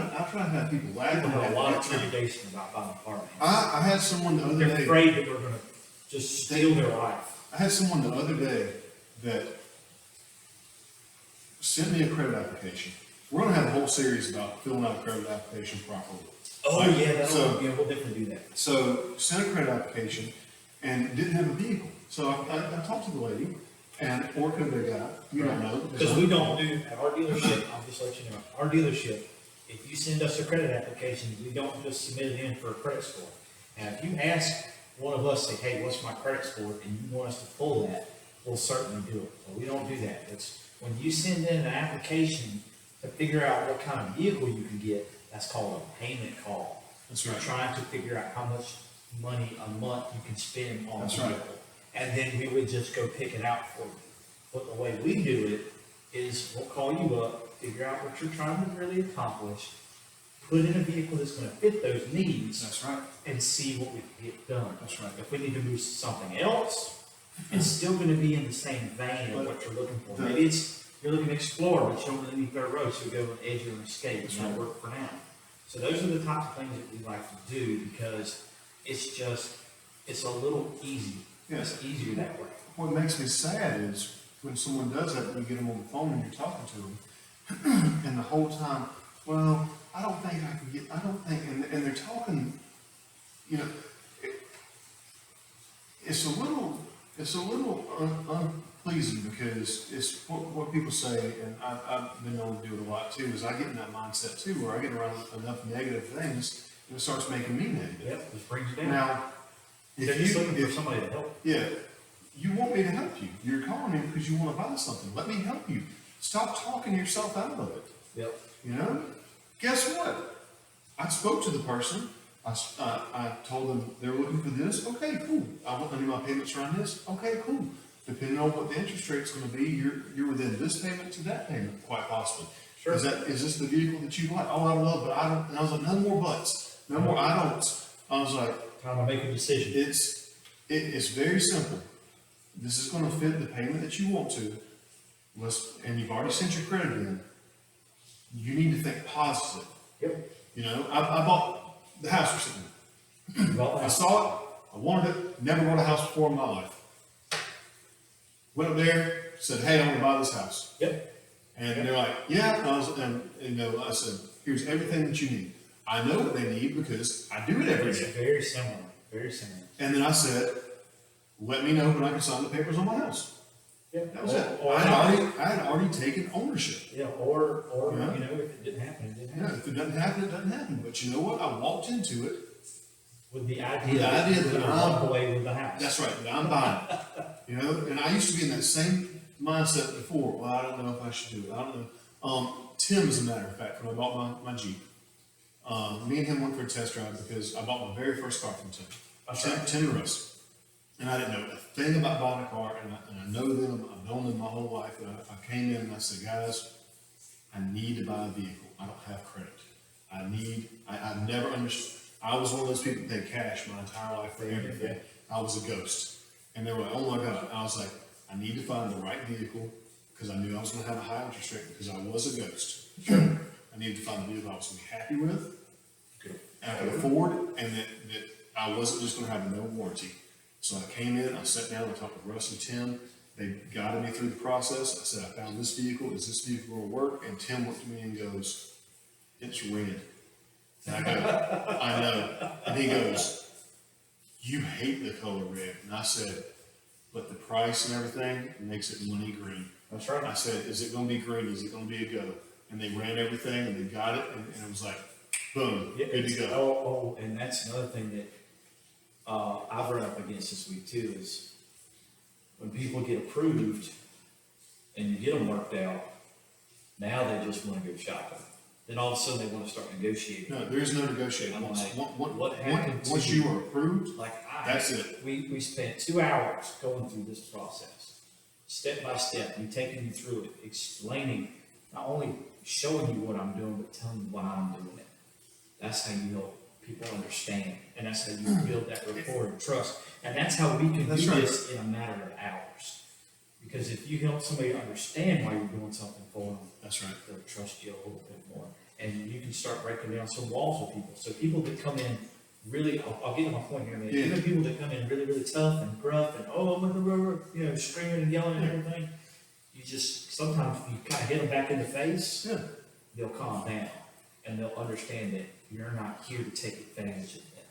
have people laugh. People have a lot of and have a good time. trepidation about buying a car, man. I had someone the other They're day, afraid that we're gonna just steal their life. I had someone the other day that sent me a credit application. We're gonna have a whole series about filling out a credit application properly. Oh, Like, yeah, so- we'll definitely do that. So, sent a credit application and didn't have a vehicle. So I talked to the lady, or could have been a guy, you don't know. Because we don't do, at our dealership, I'll just let you know, our dealership, if you send us a credit application, we don't just submit it in for a credit score. Now, if you ask one of us, say, hey, what's my credit score, and you want us to pull that, we'll certainly do it. But we don't do that. It's, when you send in an application to figure out what kind of vehicle you can get, that's called a payment call. That's You're right. trying to figure out how much money a month you can spend on a That's right. vehicle. And then we would just go pick it out for you. But the way we do it is we'll call you up, figure out what you're trying to really accomplish, put in a vehicle that's gonna fit those needs, That's right. and see what we can get done. That's right. If we need to move to something else, it's still gonna be in the same vein of what you're looking for. Maybe it's, you're looking to explore, but you don't really need third road, so you go with edge or escape, and that'll work for now. So those are the types of things that we like to do, because it's just, it's a little easy. Yes. It's easier that way. What makes me sad is when someone does that, you get them on the phone and you're talking to them, and the whole time, well, I don't think I can get, I don't think, and they're talking, you know, it's a little unpleasing, because it's what people say, and I've been known to do it a lot too, is I get in that mindset too, where I get around enough negative things, and it starts making me negative. Yep, just brings you down. Now, They're just looking for somebody to help. yeah, you want me to help you. You're calling me because you want to buy something. Let me help you. Stop talking yourself out of it. Yep. You know? Guess what? I spoke to the person. I told them they were looking for this. Okay, cool. I need my payments around this. Okay, cool. Depending on what the interest rate's going to be, you're within this payment to that payment, quite possibly. Sure. Is this the vehicle that you like? Oh, I love, but I don't. And I was like, no more buts. No more I don'ts. I was like, Time to make a decision. it's very simple. This is gonna fit the payment that you want to. And you've already sent your credit in. You need to think positive. Yep. You know, I bought the house recently. Well, I saw it, I wanted it, never bought a house before in my life. Went up there, said, hey, I want to buy this house. Yep. And they're like, yeah, I said, here's everything that you need. I know what they need because I do it every It's day. very similar, very similar. And then I said, let me know when I can sign the papers on my house. Yeah. That was it. Or, I had already taken ownership. yeah, or, Yeah. you know, if it didn't happen, it didn't Yeah, happen. if it doesn't happen, it doesn't happen. But you know what? I walked into it. With the idea With the that idea you that could I'm- walk away with the house. That's right, that I'm buying it. You know, and I used to be in that same mindset before. Well, I don't know if I should do it. I don't know. Tim, as a matter of fact, when I bought my Jeep, me and him went for a test drive because I bought my very first car from Tim. Okay. Tim and Russ. And I didn't know a thing about buying a car, and I know them, I've known them my whole life. And I came in and I said, guys, I need to buy a vehicle. I don't have credit. I've never understood. I was one of those people that paid cash my entire life for everything. I was a ghost. And they were like, oh my God. I was like, I need to find the right vehicle because I knew I was going to have a high interest rate because I was a ghost. I needed to find a vehicle I was going to be happy with, I could afford, and that I wasn't just going to have no warranty. So I came in, I sat down, I talked with Russ and Tim. They guided me through the process. I said, I found this vehicle. Is this vehicle going to work? And Tim looked at me and goes, it's red. And I go, I know. And he goes, you hate the color red. And I said, but the price and everything makes it money green. That's right. I said, is it going to be green? Is it going to be a go? And they ran everything and they got it. And it was like, boom, Yeah, good to go. Oh, and that's another thing that, I've run up against this week too, is when people get approved and you get them worked out, now they just wanna go shopping. Then all of a sudden they wanna start negotiating. No, there is no negotiating. I'm Once, like, once- what happened to once you? you are approved, Like that's it. We spent 2 hours going through this process, step by step, me taking you through it, explaining, not only showing you what I'm doing, but telling you why I'm doing it. That's how you help people understand, and that's how you build that rapport and trust. And that's how we can do That's right. this in a matter of hours. Because if you help somebody understand why you're doing something for them, That's right. they'll trust you a little bit more. And you can start breaking down some walls with people. So people that come in really, I'll get to my point here in a minute. Yeah. Even people that come in really, really tough and gruff and, you know, screaming and yelling and everything, you just, sometimes you kind of hit them back in the face, Yeah. they'll calm down and they'll understand that you're not here to take advantage of them.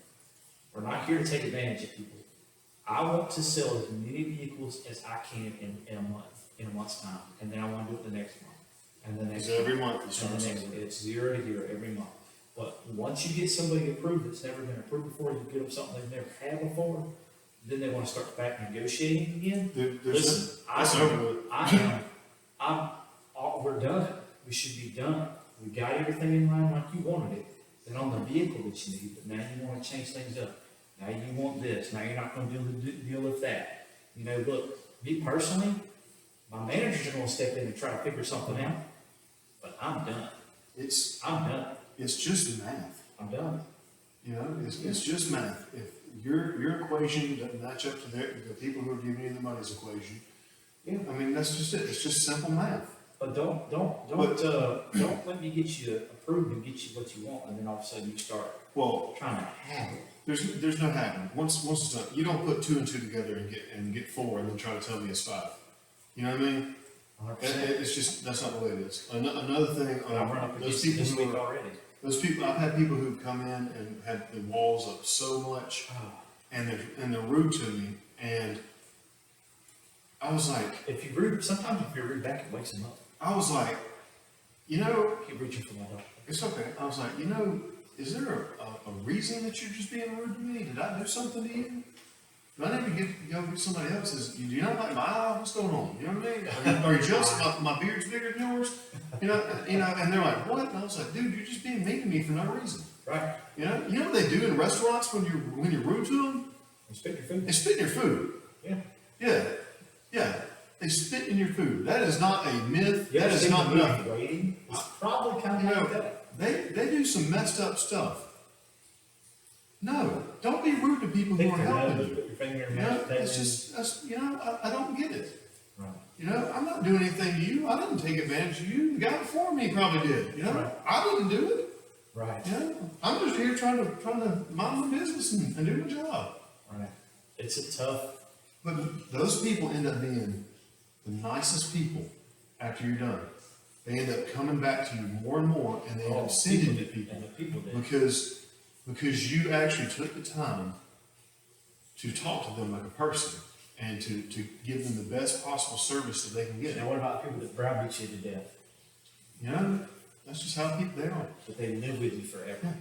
We're not here to take advantage of people. I want to sell as many vehicles as I can in a month's time, and then I want to do it the next month, and the next Because every month, month you and start the next something. month. It's 0 to hero every month. But once you get somebody approved that's never been approved before, you get them something they've never had before, then they want to start back negotiating again. Listen, That's over with. we're done. We should be done. We got everything in line like you wanted it. Then on the vehicle that you need, but now you want to change things up. Now you want this. Now you're not going to deal with that. You know, look, me personally, my managers are going to step in and try to figure something out. But I'm done. I'm done. It's just math. I'm done. You know, it's just math. If your equation doesn't match up to the people who are giving you the money's equation, Yeah. I mean, that's just it. It's just simple math. But don't let me get you approved and get you what you want, and then all of a sudden you start Well, trying to have it. there's no happening. Once it's done, you don't put 2 and 2 together and get 4 and then try to tell me it's 5. You know what I mean? 100%. It's just, that's not the way it is. Another thing, And I've run up those against people this who week are, already. those people, I've had people who've come in and had the walls up so much and they're rude to me, and I was like, Sometimes if you're rude back, it wakes them up. I was like, you know, Keep reaching for my help. it's okay. I was like, you know, is there a reason that you're just being rude to me? Did I do something to you? Do I never go get somebody else's? Do you not like my eye? What's going on? You know what I mean? Are you jealous? My beard's bigger than yours? You know, and they're like, what? And I was like, dude, you're just being mean to me for no reason. Right. You know what they do in restaurants when you're rude to them? Respect your food. They spit in your food. Yeah. Yeah. They spit in your food. That is not a myth. Yeah, That is not nothing. waiting. It's probably kind You of know, like that. they do some messed up stuff. No, don't be rude to people who are helping you. Put your finger in You your know, mouth. it's just, I don't get it. Right. You know, I'm not doing anything to you. I didn't take advantage of you. The guy before me probably did. You know, Right. I didn't do it. Right. You know, I'm just here trying to mind my business and do my job. Right. It's a tough, But those people end up being the nicest people after you're done. They end up coming back to you more and more, and they end up sending to people. and the people did. Because you actually took the time to talk to them like a person and to give them the best possible service that they can get. Now, what about people that browbeat you to death, You know, that's just how people they are. but they live with you forever?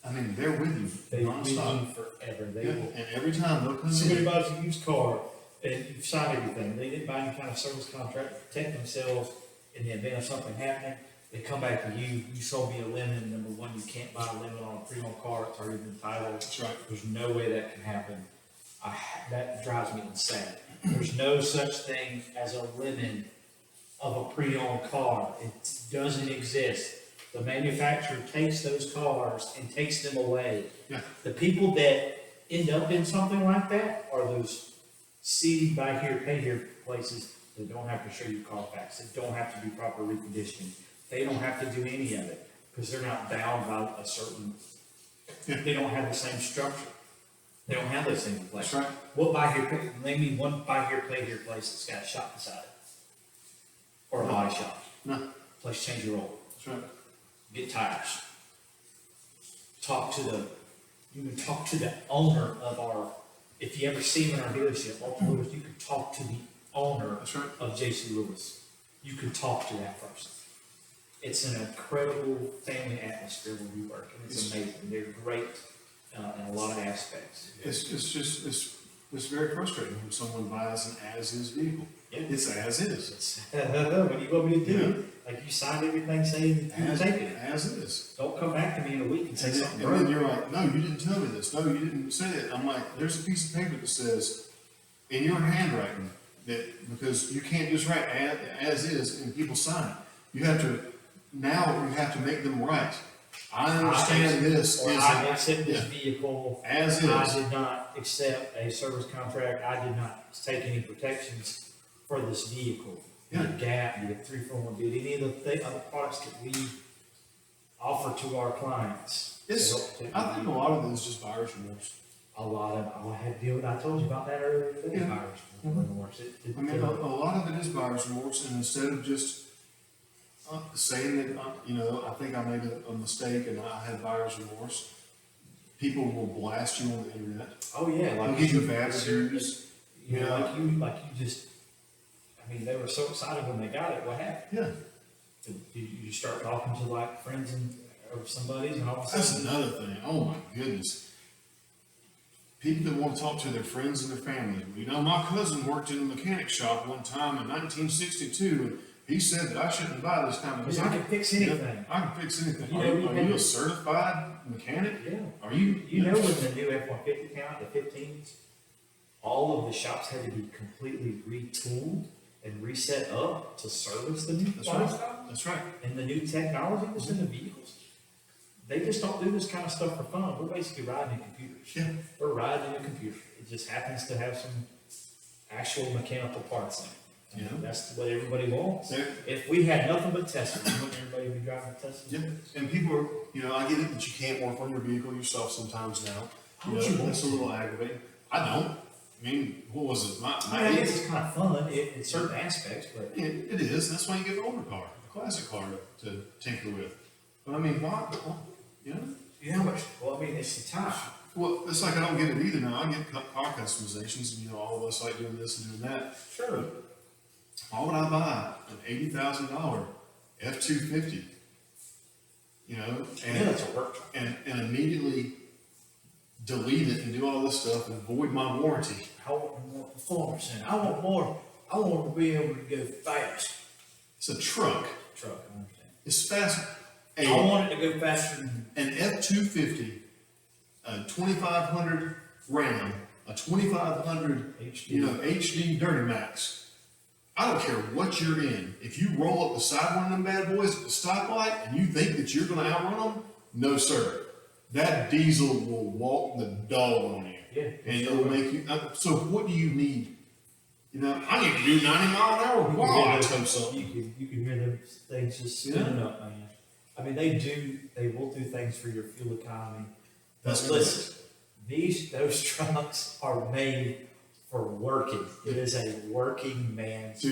I mean, they're with you They live with nonstop. you forever. They Yeah, will. and every time they'll come Somebody in. buys a used car and you've signed everything, they didn't buy any kind of service contract to protect themselves in the event of something happening. They come back to you, you sold me a lemon, number one, you can't buy a lemon on a pre-owned car, it's already been titled. That's right. There's no way that can happen. That drives me insane. There's no such thing as a lemon of a pre-owned car. It doesn't exist. The manufacturer takes those cars and takes them away. Yeah. The people that end up in something like that are those see, buy here, pay here places that don't have to show you Carfax, that don't have to do proper reconditioning. They don't have to do any of it because they're not bound by a certain, Yeah. they don't have the same structure. They don't have those things in place. That's right. What buy here, name me one buy here, pay here place that's got a shop beside it. Or a body shop. No, Place change your oil, that's right. get tires. You can talk to the owner of our, if you ever see him in our dealership, Walter Lewis, you can talk to the owner That's right. of J.C. Lewis. You can talk to that person. It's an incredible family atmosphere where we work, and it's amazing. They're great in a lot of aspects. It's very frustrating when someone buys an as-is vehicle. Yeah. It's as is. It's, what do you want me to do? Like you signed everything saying you're As, taking it. as is. Don't come back to me in a week and say And then, something and then broke. you're like, no, you didn't tell me this. No, you didn't say it. I'm like, there's a piece of paper that says, in your handwriting, that because you can't just write as is and people sign it. You have to make them right. I understand this Or is I accept this yeah. vehicle. as I is. did not accept a service contract. I did not take any protections for this vehicle. You get GAP, you get 341 bid, any of the other products that we offer to our clients. to It's, help protect I the think a lot of it is just buyer's remorse. A lot of, I had to deal with, I told you about that earlier today. Yeah. Buyer's remorse. I mean, a lot of it is buyer's remorse, and instead of just saying that, I think I made a mistake and I had buyer's remorse, people will blast you on the internet. Oh, yeah, They'll like. give you bad reviews. You know, Yeah. like you just, I mean, they were so excited when they got it, what happened? Yeah, You start talking to like friends or somebody's and all of a that's sudden. another thing. Oh my goodness. People that want to talk to their friends and their family. My cousin worked in a mechanic shop one time in 1962, and he said that I shouldn't buy this kind of Because I can fix anything. I can fix anything. You know, Are you a certified mechanic? Yeah. Are you? You know, when the new F-150 came out, the 15s, all of the shops had to be completely retooled and reset up to service the new That's right. lifestyle. That's right. And the new technology that's in the vehicles. They just don't do this kind of stuff for fun. We're basically riding in computers. Yeah. We're riding in a computer. It just happens to have some actual mechanical parts in it. And Yeah. that's what everybody wants. Yeah. If we had nothing but Tesla, wouldn't everybody be driving a Tesla? Yeah, and people are, I get it that you can't work on your vehicle yourself sometimes now. How would you want That's a little aggravating. I don't. I mean, what was it? I guess it's kind of fun in certain aspects, but It is. That's why you get an older car, a classic car to tinker with. But I mean, why? you know how much, well, I mean, it's the time. Well, it's like I don't get it either now. I get car customizations, and all of us like doing this and doing that. Sure. Why would I buy an $80,000 F-250? Yeah, And it's a work truck. and immediately delete it and do all this stuff and void my warranty. I want more performance in it. I want to be able to go fast. It's a truck. Truck, I understand. It's fast. I want it to go faster than, An F-250, a 2500 Ram, a 2500 HD. HD Dirty Max. I don't care what you're in. If you roll up beside one of them bad boys at the stoplight and you think that you're going to outrun them, no sir. That diesel will walk the dog on you. Yeah. And it'll make you. So what do you need? I need to do 90 mile an hour while I tow something. You can hear them things just spinning up, man. I mean, they will do things for your fuel economy. That's But listen, those trucks are made for working. It is a working man's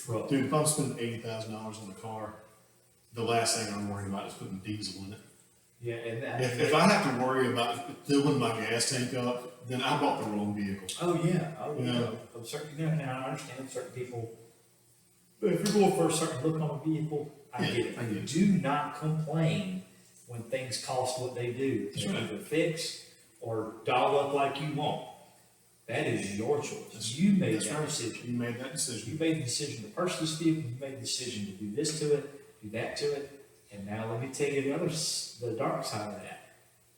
truck. Dude, if I'm spending $80,000 on a car, the last thing I'm worried about is putting diesel in it. Yeah, and If I have to worry about filling my gas tank up, then I bought the wrong vehicle. oh yeah, oh yeah. Yeah. Of certain, and I understand certain people. But if you're going for a certain look on a vehicle, I Yeah, get it. I get it. Do not complain when things cost what they do. That's They right. either fix or doll up like you want. That is your choice. That's- You made That's that right. decision. You made that You decision. made the decision to purchase this vehicle, you made the decision to do this to it, do that to it, and now let me tell you the dark side of that.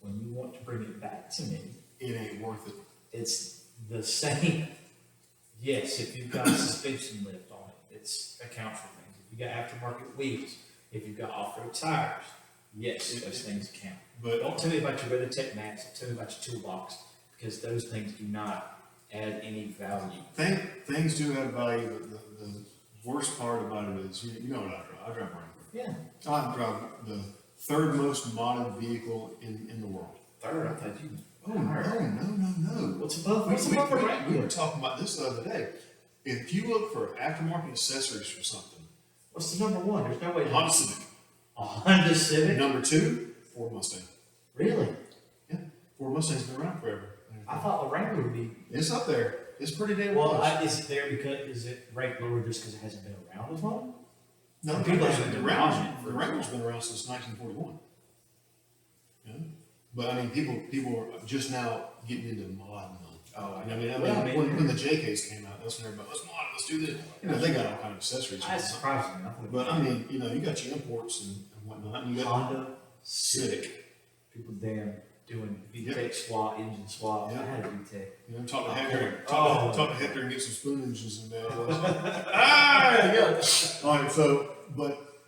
When you want to bring it back to me, It ain't worth it. it's the same. Yes, if you've got a suspension lift on it, it's accounts for things. If you got aftermarket wheels, if you've got off-road tires, yes, those things count. But Don't tell me about your WeatherTech Max, don't tell me about your toolbox, because those things do not add any value. things do have value. The worst part about it is, you know what I drive. I drive Wrangler. Yeah. I drive the third most modded vehicle in the world. Third, I thought you. Oh, no. What's above? We, What's we, above a we, we Wrangler? were talking about this the other day. If you look for aftermarket accessories for something, What's the number one? There's no way. Honda Civic. A Honda Civic? Number two, Ford Mustang. Really? Yeah, Ford Mustang's been around forever. I thought the Wrangler would be. It's up there. It's pretty damn Well, close. is it there because is it ranked lower just because it hasn't been around as long? No, people haven't been around it The Wrangler's been around since 1941. Yeah, but I mean, people are just now getting into modding them. Oh, when the JKs came out, that's when everybody, let's mod it, let's do this. You know, they got all kind of accessories. That's surprising. But I mean, you know, you got your imports and whatnot, and you got Honda Civic. Civic. People damn doing VTEC Yep. swap, engine swap. Yeah. I had a VTEC. You know, talk to Oh, Hector, oh. talk to Hector and get some spoon engines in there. Ah, there you go. All right, so, but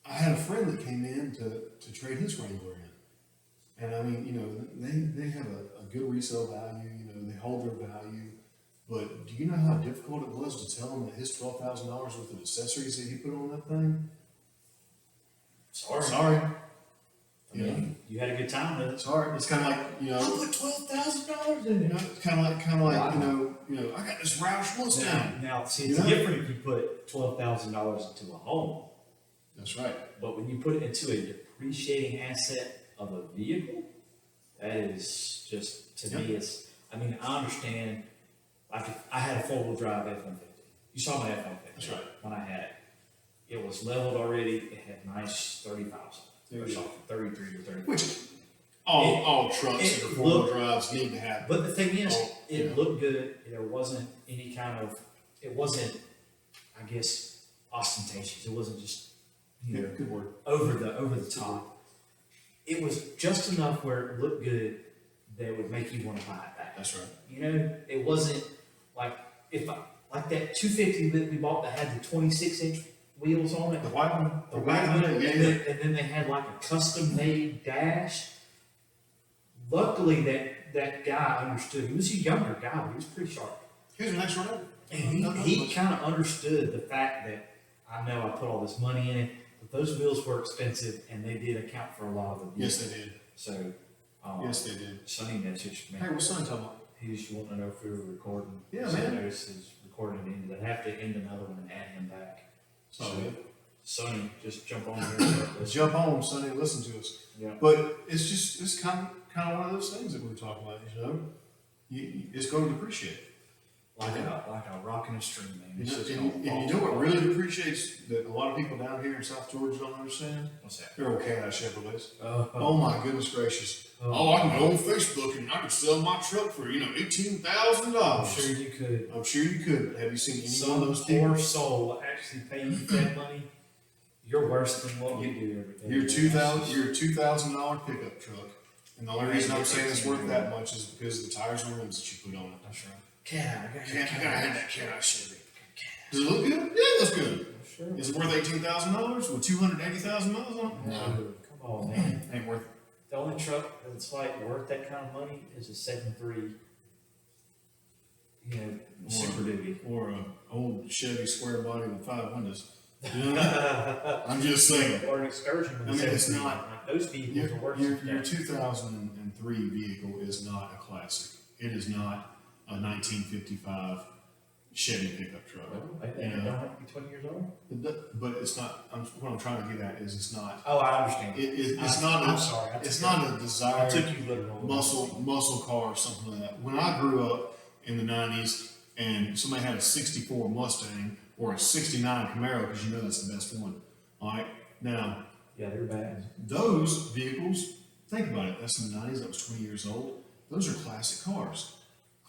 I had a friend that came in to trade his Wrangler in. And I mean, you know, they have a good resale value, you know, they hold their value. But do you know how difficult it was to tell him that his $12,000 worth of accessories that he put on that thing? Sorry. I mean, you had a good time with it. Sorry. It's kind of like, you know, I put $12,000 in you it. know, it's kind of like, Wow. you know, I got this Roush Mustang. Now, see, You it's know? different if you put $12,000 into a home, That's right. but when you put it into a depreciating asset of a vehicle, that is just, to me, it's, I mean, I understand, like, if I had a four-wheel drive F-150. You saw my F-150. That's right. When I had it. It was leveled already, it had nice 30,000. There Or you go. something, 33 or 34. Which all trucks it that are four-wheel looked- drives need to have. But the thing is, Oh, it yeah. looked good. There wasn't any kind of, it wasn't, I guess, ostentatious. It wasn't just, you know, Good word. over the top. It was just enough where it looked good that would make you want to buy it back. That's right. You know, it wasn't like like that 250 that we bought that had the 26-inch wheels on it. The white one. The white one, yeah, and then they had like a custom-made dash. Luckily, that guy understood. He was a younger guy, but he was pretty sharp. Here's the next one. And he kind of understood the fact that I know I put all this money in it, but those wheels were expensive, and they did account for a lot of the Yes, vehicles. they did. So, Yes, they did. Sonny messaged me. Hey, what's son talking about? He was wanting to know if we were recording. Yeah, So man. notice his recording ended. I'd have to end another one and add him back. So, Sonny, just jump on here and start listening. jump on Sunday and listen to us. Yeah. But it's kind of one of those things that we're talking about. You know, it's going to depreciate. Like a rock in a stream, man. You It's know, just and gonna you fall know what apart. really depreciates that a lot of people down here in South Georgia don't understand? What's that? They're okay out of Chevrolets. Oh, Oh my goodness gracious! Oh. Oh, I can go on Facebook and I can sell my truck for $18,000. I'm sure you could. I'm sure you could. But have you seen any Some one of those people? poor soul will actually pay you that money. You're worse than what we do every day. Your $2,000 pickup truck, and the only reason I'm saying it's worth that much is because of the tires and rims that you put on it. That's right. Cat, I I gotta have that cat out Chevy. Cat. Does it look good? Yeah, it looks good. Sure. Is it worth $18,000 with 280,000 miles on it? No, come on, man. Ain't worth it. The only truck that's like worth that kind of money is a 7.3, you know, Super Duty. Or a old Chevy square body with 5 windows. You know? I'm just saying. Or an excursion with I mean, it's 17, not- like those vehicles Your, are worth your, some your stuff. 2003 vehicle is not a classic. It is not a 1955 Chevy pickup truck. Well, they You don't know? have to be 20 years old. But it's not, what I'm trying to get at is it's not, Oh, I understand. it's not, I'm sorry. it's not a I desired took you literal. muscle car or something like that. When I grew up in the 90s and somebody had a 64 Mustang or a 69 Camaro, because you know that's the best one. All right. Now, Yeah, they're bad. those vehicles, think about it, that's in the 90s, that was 20 years old. Those are classic cars.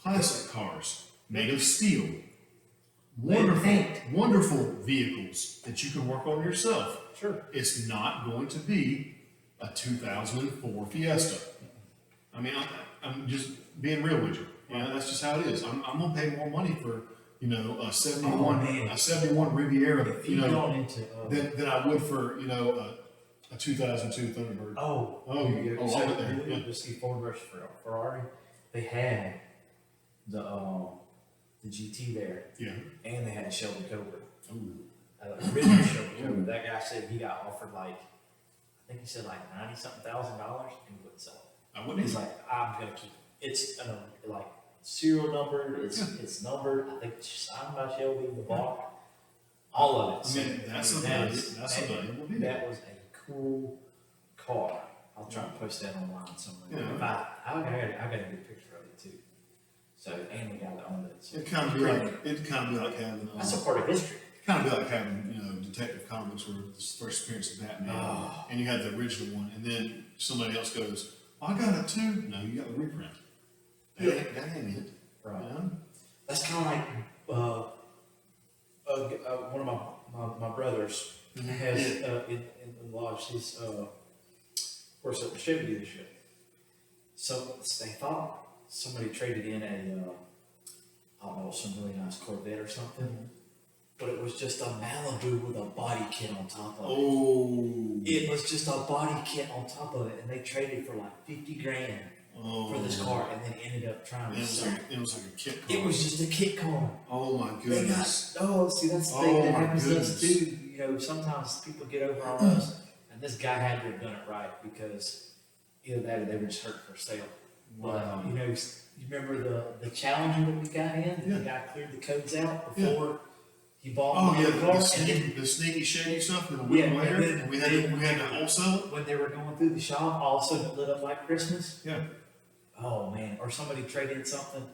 Classic cars made of steel. Wonderful, paint. wonderful vehicles that you can work on yourself. Sure. It's not going to be a 2004 Fiesta. I mean, I'm just being real with you. You know, that's just how it is. I'm gonna pay more money for, you know, a 71, Oh, man. a 71 Riviera, If you you've know, gone into, than I would for, you know, a 2002 Thunderbird. oh, Oh, you oh, so I went there, you yeah. went to see Ford versus Ferrari. They had the GT there, Yeah. and they had a Shelby Cobra. Ooh. Original Shelby Cobra. That guy said he got offered like, I think he said like $90-something thousand, and he wouldn't sell it. I wouldn't He's either. like, I'm gonna keep it. It's like serial number. It's numbered. I think it's signed by Shelby. The block, all of it. I mean, that's a valuable vehicle. That was a cool car. I'll try to post that online somewhere. Yeah. If I got a good picture of it too. So, and the guy that owned it. So It kind of be like having, that's a part of history. kind of be like having, you know, Detective Comics or the first appearance of Batman, Oh. and you had the original one, and then somebody else goes, "Oh, I got it too." No, you got the reprint. That ain't it. Right. You know? That's kind of like one of my brothers has in the lodge. He's works at the Chevy dealership. So they thought somebody traded in I don't know, some really nice Corvette or something, but it was just a Malibu with a body kit on top of it. Oh. It was just a body kit on top of it, and they traded for like 50 grand for this car, and then ended up trying It to was sell. like a kit car. It was just a kit car. Oh my They got, goodness. see, that's the Oh, thing that my happens to us goodness. too. You know, sometimes people get over on us, and this guy had to have done it right because either that or they were just hurt for sale. Wow. But, you know, you remember the Challenger that we got in? Yeah. The guy cleared the codes out Yeah. before he bought Oh yeah, the car. And then the sneaky shady stuff in a Yeah, week and later, then- we had to wholesale it. when they were going through the shop, all of a sudden it lit up like Christmas. Yeah. Oh man, or somebody traded something.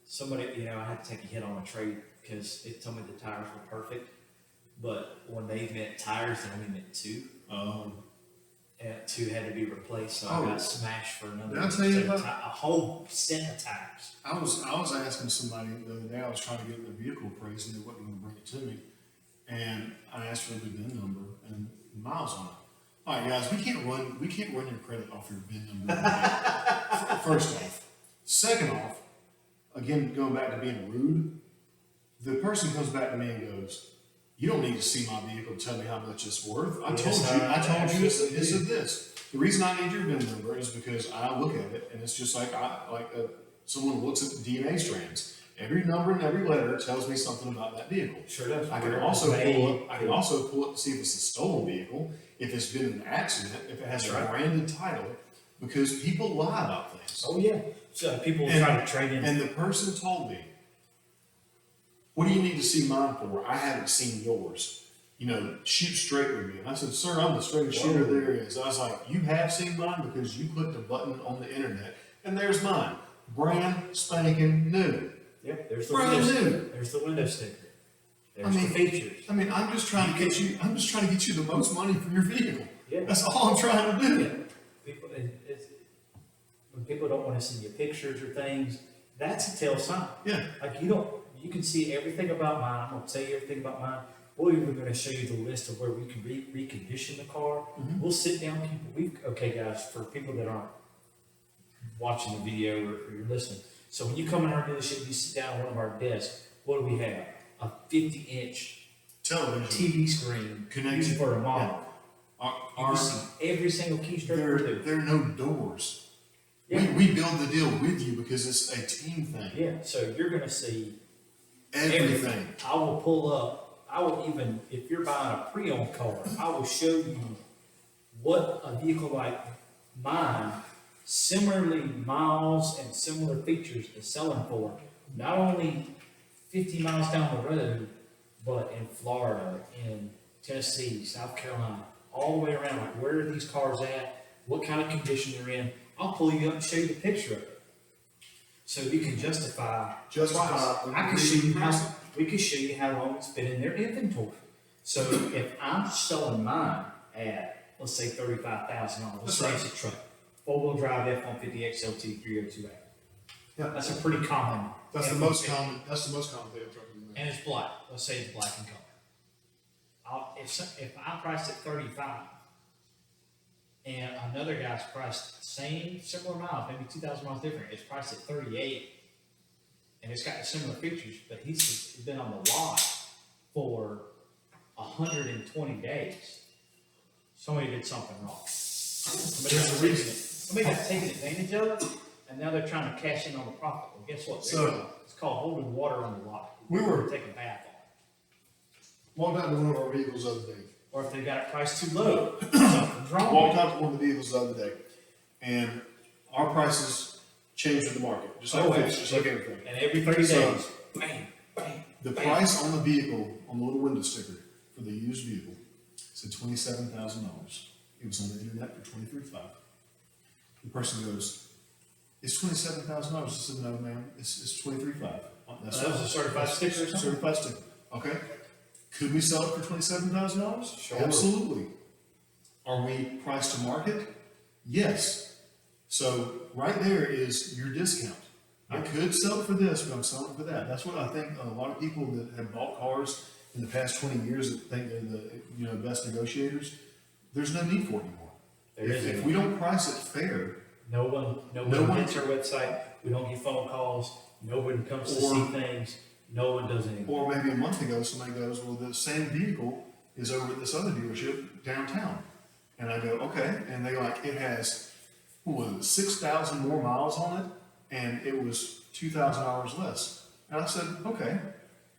Somebody, you know, I had to take a hit on a trade because it told me the tires were perfect. But when they meant tires, they only meant two. And two had to be replaced, so Oh. I got smashed for another Did I tell you set of about- a whole set of tires. I was asking somebody the other day. I was trying to get the vehicle appraised, and they wasn't going to bring it to me. And I asked for the VIN number and miles on it. All right, guys, we can't run your credit off your VIN number. First off, second off, again going back to being rude, the person comes back to me and goes, "You don't need to see my vehicle to tell me how much it's worth. I Yes, told you this absolutely. and this. The reason I need your VIN number is because I look at it and it's just like someone looks at the DNA strands. Every number and every letter tells me something about that vehicle. Sure does. I can also pull up to see if it's a stolen vehicle, if it's been an accident, if it has That's a right. branded title, because people lie about things. Oh yeah. So people And- try to trade in. And the person told me, "What do you need to see mine for? I haven't seen yours. You know, shoot straight with me." And I said, "Sir, I'm the straightest shooter there is." I was like, "You have seen mine because you put the button on the internet, and there's mine, brand spanking new." Yep, there's the Brand window. new. There's the window sticker. There's I mean, the features. I mean, I'm just trying to get you the most money for your vehicle. Yeah. That's all I'm trying to do. People, when people don't want to see your pictures or things, that's a tell sign. Yeah. Like you can see everything about mine. I'm gonna tell you everything about mine. We're even gonna show you the list of where we can recondition the car. Mhm. We'll sit down, okay guys, for people that aren't watching the video or you're listening. So when you come in our dealership, you sit down at one of our desks, what do we have? A 50-inch Television. TV screen Connected. used for a model. You Our, can see every single keystroke we do. there are no doors. Yeah. We build the deal with you because it's a team thing. Yeah, so you're gonna see Everything. I will pull up I would even, if you're buying a pre-owned car, I will show you what a vehicle like mine, similarly miles and similar features is selling for, not only 50 miles down the road, but in Florida, in Tennessee, South Carolina, all the way around, like where are these cars at, what kind of condition they're in. I'll pull you up and show you the picture of it. So you can justify. Justify. I can show you how, we can show you how long it's been in their inventory. So if I'm selling mine at, let's say $35,000, let's say it's a truck, four-wheel drive F-150 XLT 302A. Yeah. That's a pretty common. That's the most common pickup truck in there. And it's black, let's say it's black in color. If I priced at 35, and another guy's priced same, similar miles, maybe 2,000 miles different, it's priced at 38, and it's got similar features, but he's been on the lot for 120 days. Somebody did something wrong. There's a reason. Somebody got taken advantage of, and now they're trying to cash in on the profit. Well, guess what? It's called holding water on the lot. We were- Take a bath on it. Walked out to one of our vehicles the other day. Or if they got it priced too low, something's wrong with Walked it. out to one of the vehicles the other day, and our prices change with the market, just like Oh, fish, just like everything. And every 30 So- days, bang, bang. The bang. price on the vehicle, on the little window sticker for the used vehicle, said $27,000. It was on the internet for $23,500. The person goes, "It's $27,000." I said, "No, ma'am, it's $23,500." That's That was a right. certified sticker or something? Certified sticker. Okay. Could we sell it for $27,000? Sure. Absolutely. Are we priced to market? Yes. So right there is your discount. I could sell it for this, but I'm selling it for that. That's what I think a lot of people that have bought cars in the past 20 years that think they're the best negotiators. There's no need for it anymore. There is If a- we don't price it fair, No one No one- hits our website. We don't get phone calls. Nobody comes to Or- see things. No one does anything. or maybe a month ago somebody goes, "Well, the same vehicle is over at this other dealership downtown," and I go, "Okay," and they like it has 6,000 more miles on it, and it was $2,000 less. And I said, "Okay."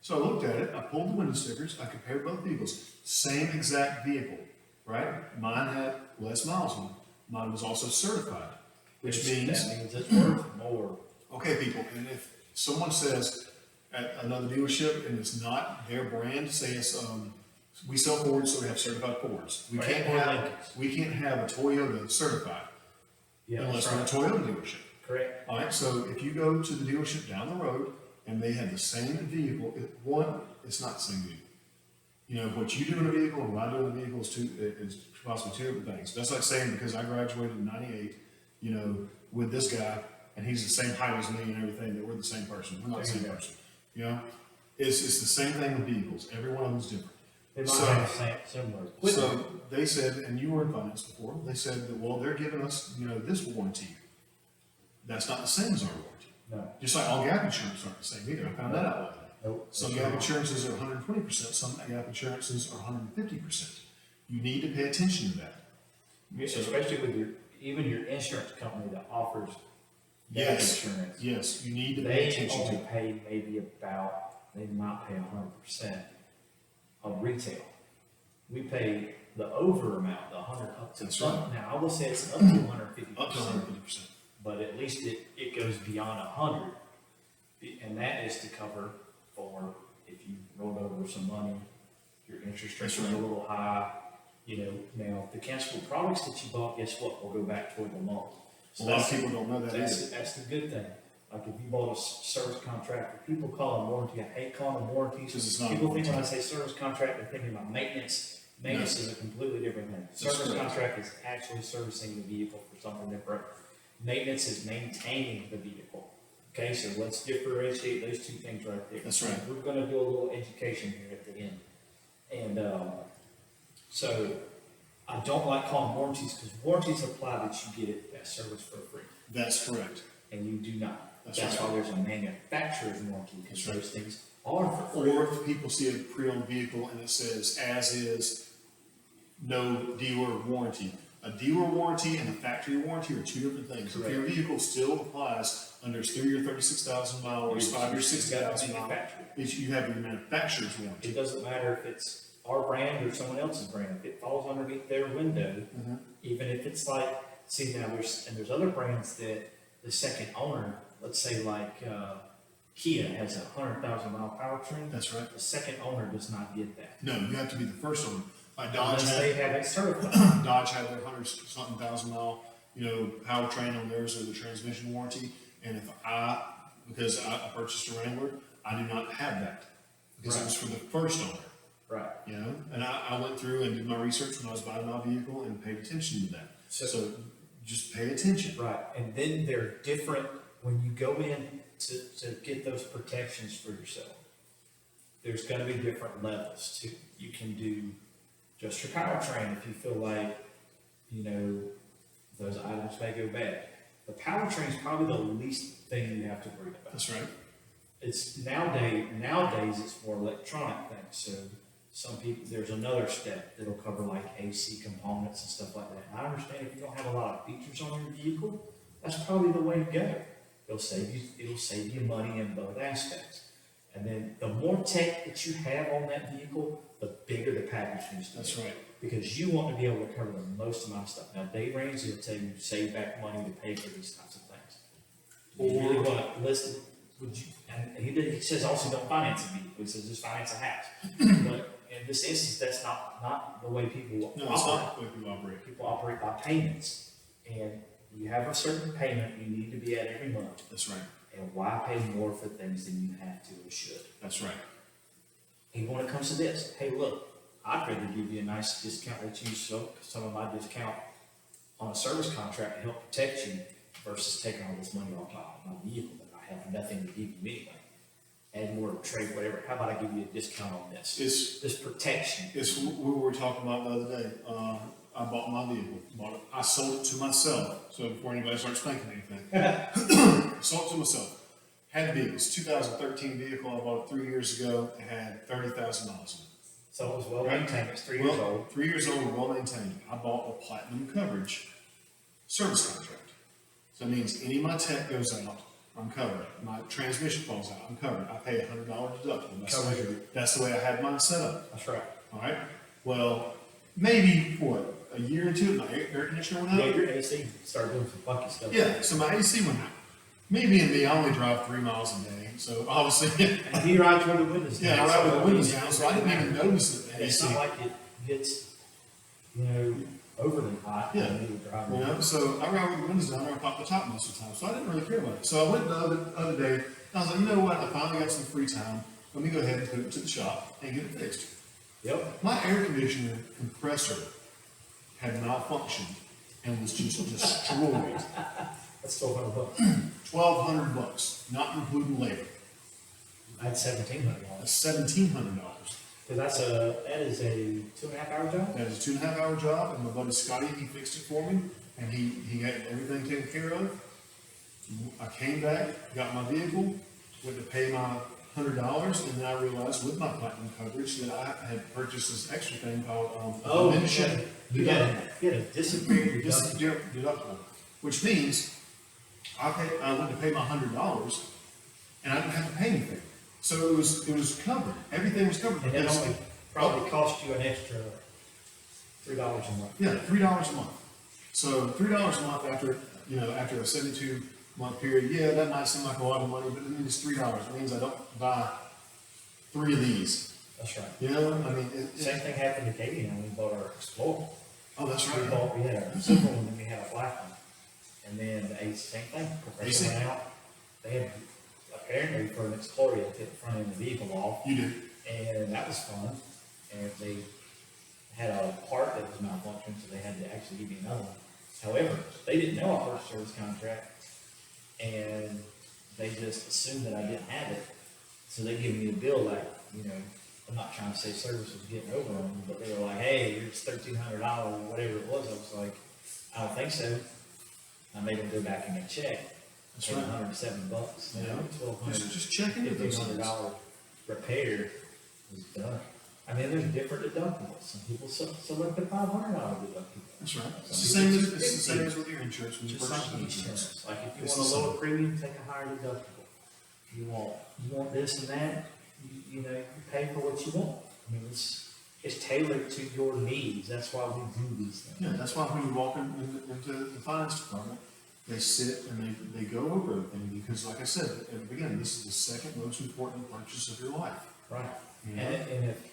So I looked at it, I pulled the window stickers, I compared both vehicles, same exact vehicle, right? Mine had less miles on it. Mine was also certified, which means, That means it's worth more. okay, people, and if someone says at another dealership and it's not their brand, say it's, we sell Fords, so we have certified Fords. We Right, can't or have, Lincolns. we can't have a Toyota certified Yeah, unless that's we're a right. Toyota dealership. Correct. All right, so if you go to the dealership down the road and they have the same vehicle, it's not the same vehicle. You know, what you do in a vehicle and what I do in a vehicle is possibly two different things. That's like saying because I graduated in '98, with this guy, and he's the same height as me and everything, that we're the same person. We're not the There you same go. person. It's the same thing with vehicles. Every one of them is different. They might So- have the same, similar equipment. So they said, and you were in finance before, they said that, well, they're giving us, this warranty. That's not the same as our warranty. No. Just like all gap insurance aren't the same either. I found that out. Nope. Some gap insurances are 120%, some gap insurances are 150%. You need to pay attention to that. Especially with even your insurance company that offers gap Yes. insurance. Yes, you need to pay They attention to only it. pay maybe they might pay 100% of retail. We pay the over amount, the 100 up to. That's right. Now, I will say it's up to 150%. Up to 150%. But at least it goes beyond 100. And that is to cover for if you rolled over some money, your interest rates That's are a right. little high, now the cancelable products that you bought, guess what, will go back toward the loan. A lot of people don't know that either. That's the good thing. Like if you bought a service contract, people call them warranty, I hate calling them warranties. 'Cause it's not a People think when I warranty. say service contract, they're thinking about maintenance. Maintenance is a completely different thing. That's Service correct. contract is actually servicing the vehicle for something that broke. Maintenance is maintaining the vehicle. Okay, so let's differentiate those two things right there. That's right. We're gonna do a little education here at the end. And, so I don't like calling warranties because warranties imply that you get that service for free. That's correct. And you do not. That's That's right. why there's a manufacturer's warranty, because That's right. those things are for free. Or if people see a pre-owned vehicle and it says as is, no dealer warranty, A dealer warranty and a factory warranty are two different things. If your Correct. vehicle still applies under its 3-year 36,000 mile or its 5-year 60,000 mile, you have your manufacturer's warranty. It doesn't matter if it's our brand or someone else's brand, if it falls underneath their window, even if it's like, see now there's other brands that the second owner, let's say like, Kia has a 100,000 mile powertrain. That's right. The second owner does not get that. No, you have to be the first owner. Like Dodge Unless they had, have it certified. Dodge had their 100-something thousand mile, powertrain on theirs or the transmission warranty. And because I purchased a Wrangler, I do not have that because it was for the first owner. Right. And I went through and did my research when I was buying my vehicle and paid attention to that. So just pay attention. Right, and then they're different when you go in to get those protections for yourself. There's gonna be different levels too. You can do just your powertrain if you feel like, those items may go bad. The powertrain is probably the least thing you have to worry about. That's right. It's nowadays it's more electronic things, so some people, there's another step that'll cover like AC components and stuff like that. And I understand if you don't have a lot of features on your vehicle, that's probably the way to go. It'll save you money in both aspects. And then the more tech that you have on that vehicle, the bigger the package needs to be. That's right. Because you want to be able to cover the most amount of stuff. Now, Dave Ramsey will tell you, save back money to pay for these types of things. You really want to list it, and he says also don't finance a vehicle, he says just finance a house. But in this instance, that's not the way people No, it's operate. not the way people operate. People operate by payments, and you have a certain payment you need to be at every month. That's right. And why pay more for things than you have to or should? That's right. And when it comes to this, hey, look, I'd rather give you a nice discount, let you use some of my discount on a service contract to help protect you versus taking all this money off my vehicle that I have nothing to give you anyway. Add more trade, whatever. How about I give you a discount on this? This protection. It's what we were talking about the other day. I bought my vehicle. I sold it to myself. So before anybody starts thinking anything, sold it to myself. Had the vehicle. It's a 2013 vehicle. I bought it 3 years ago. It had 30,000 miles in it. So it was well maintained. It's 3 years old. 3 years old and well maintained. I bought a platinum coverage service contract. So that means any of my tech goes out, I'm covered. My transmission falls out, I'm covered. I pay $100 deductible. That's the way I had mine set up. That's right. All right. Well, maybe a year or two, my air conditioner went out. Yeah, your AC started doing some funky stuff. Yeah. So my AC went out. Me being me, I only drive 3 miles a day. So obviously, And he rides with the windows down. yeah, I ride with the windows down, so I didn't even notice that the It's AC. not like it gets, overly hot. Yeah. when you drive. So I ride with the windows down there and pop the top most of the time, so I didn't really care about it. So I went the other day, and I was like, you know what, I finally got some free time, let me go ahead and put it to the shop and get it fixed. Yep. My air conditioner compressor had malfunctioned and was just destroyed. That's $1,200. $1,200, not including labor. I had $1,700. That's $1,700. Because that is a 2.5 hour job? That is a 2.5 hour job, and my buddy Scotty, he fixed it for me, and he got everything taken care of. I came back, got my vehicle, went to pay my $100, and then I realized with my platinum coverage that I had purchased this extra thing called diminution You had a disappearing deductible, which means I went to pay my $100, and I didn't have to pay anything. So it was covered. Everything was covered. And that only probably cost you an extra $3 a month. Yeah, $3 a month. So $3 a month after a 72-month period, yeah, that might seem like a lot of money, but it means $3. It means I don't buy 3 of these. That's right. I mean, Same thing happened to Katie and we bought our Explorer. oh, that's We right. had a silver one and we had a black one. And then the AC, same thing, compressor AC? went out. They had, apparently for an Explorer, they took the front end of the vehicle off. You did. And that was fun. And they had a part that was malfunctioning, so they had to actually give me another one. However, they didn't know our first service contract, and they just assumed that I didn't have it. So they gave me a bill like, I'm not trying to say service was getting over on me, but they were like, hey, it's $1,300 or whatever it was. I was like, I don't think so. I made them go back and get checked. That's right. $107. Yeah. $1,200. Just checking into those things. $1,500 repair was done. I mean, there's different deductibles. Some people select a $500 deductible. That's right. It's the Some same people as, it's the do same as with your insurance, when you Just purchase like insurance. insurance, like if you It's want a the lower same. premium, take a higher deductible. You want this and that, you know, you pay for what you want. I mean, it's tailored to your needs, that's why we do these things. Yeah, that's why when you walk into the finance department, they sit and they go over everything, because like I said at the beginning, this is the second most important purchase of your life. Right. You And, know? and if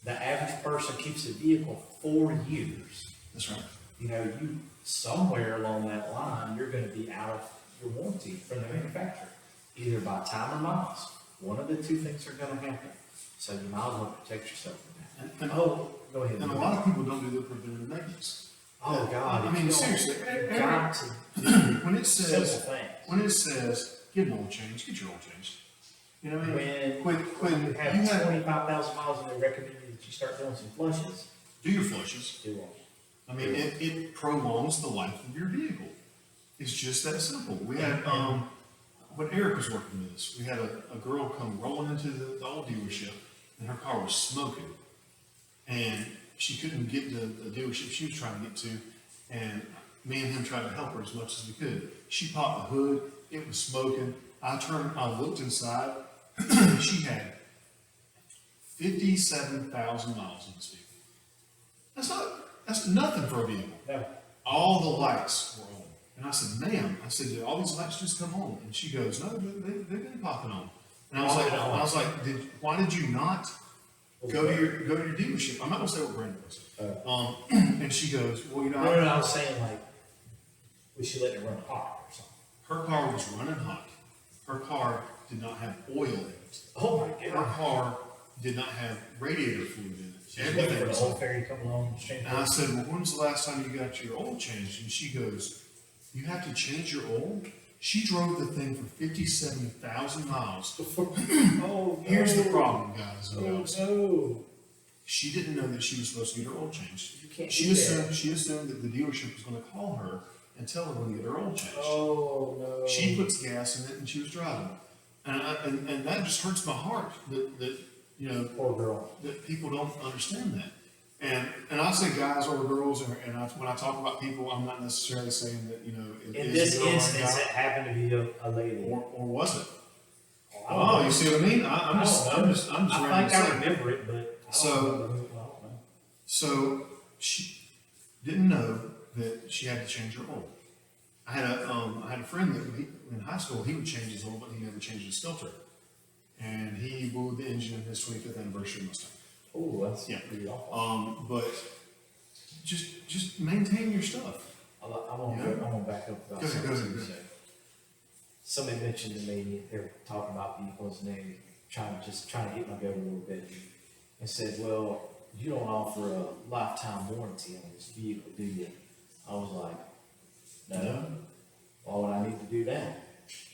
the average person keeps a vehicle 4 years, That's right. you know, you, somewhere along that line, you're gonna be out of your warranty from the manufacturer, either by time or miles. One of the two things are gonna happen, so you might as well protect yourself from that. And Go ahead. a lot of people don't do the preventative maintenance. Oh, God. I if mean, you don't- seriously, you've got to when it do simple says, things. get an oil change, get your oil changed. You know what I mean? When When you you have have, 25,000 miles and they recommend you that you start doing some flushes, do your flushes. do them. I mean, it prolongs the life of your vehicle. It's just that simple. We had, when Eric was working with us, we had a girl come rolling into the old dealership, and her car was smoking. And she couldn't get to the dealership she was trying to get to, and me and him tried to help her as much as we could. She popped the hood, it was smoking. I looked inside, she had 57,000 miles in this vehicle. That's nothing for a vehicle. No. All the lights were on. And I said, ma'am, I said, did all these lights just come on? And she goes, no, they've been popping on. And I was like, why did you not go to your dealership? I'm not gonna say what brand it was. And she goes, well, you know, No, I was saying like, we should let it run hot or something. her car was running hot. Her car did not have oil in it. Oh my Her God. car did not have radiator fluid in it. She's waiting for Everything the was whole ferry to come along and straighten And I out. said, well, when was the last time you got your oil changed? And she goes, you have to change your oil? She drove the thing for 57,000 miles. Oh, Here's the problem, guys and gals. no. She didn't know that she was supposed to get her oil changed. You can't She do that. assumed that the dealership was gonna call her and tell her when to get her oil changed. Oh, no. She puts gas in it and she was driving. And that just hurts my heart that, you know, Poor girl. that people don't understand that. And I say guys or girls, when I talk about people, I'm not necessarily saying that, you know, it In is this a girl or a instance, guy, it happened to be a lady. or was it? I don't Oh, know. you see what I mean? I'm just I ready to think I say. remember it, but I don't So- remember who, I don't know. So she didn't know that she had to change her oil. I had a friend that in high school, he would change his oil, but he never changed his filter. And he blew the engine in his 25th anniversary Mustang. Oh, that's Yeah. pretty awful. But just maintain your stuff. I'm gonna back up about Go ahead, go something ahead, you go said. Somebody mentioned to me, they're talking about vehicles and they trying to hit my goat a little bit. And said, well, you don't offer a lifetime warranty on this vehicle, do you? I was like, no. Why would I need to do that?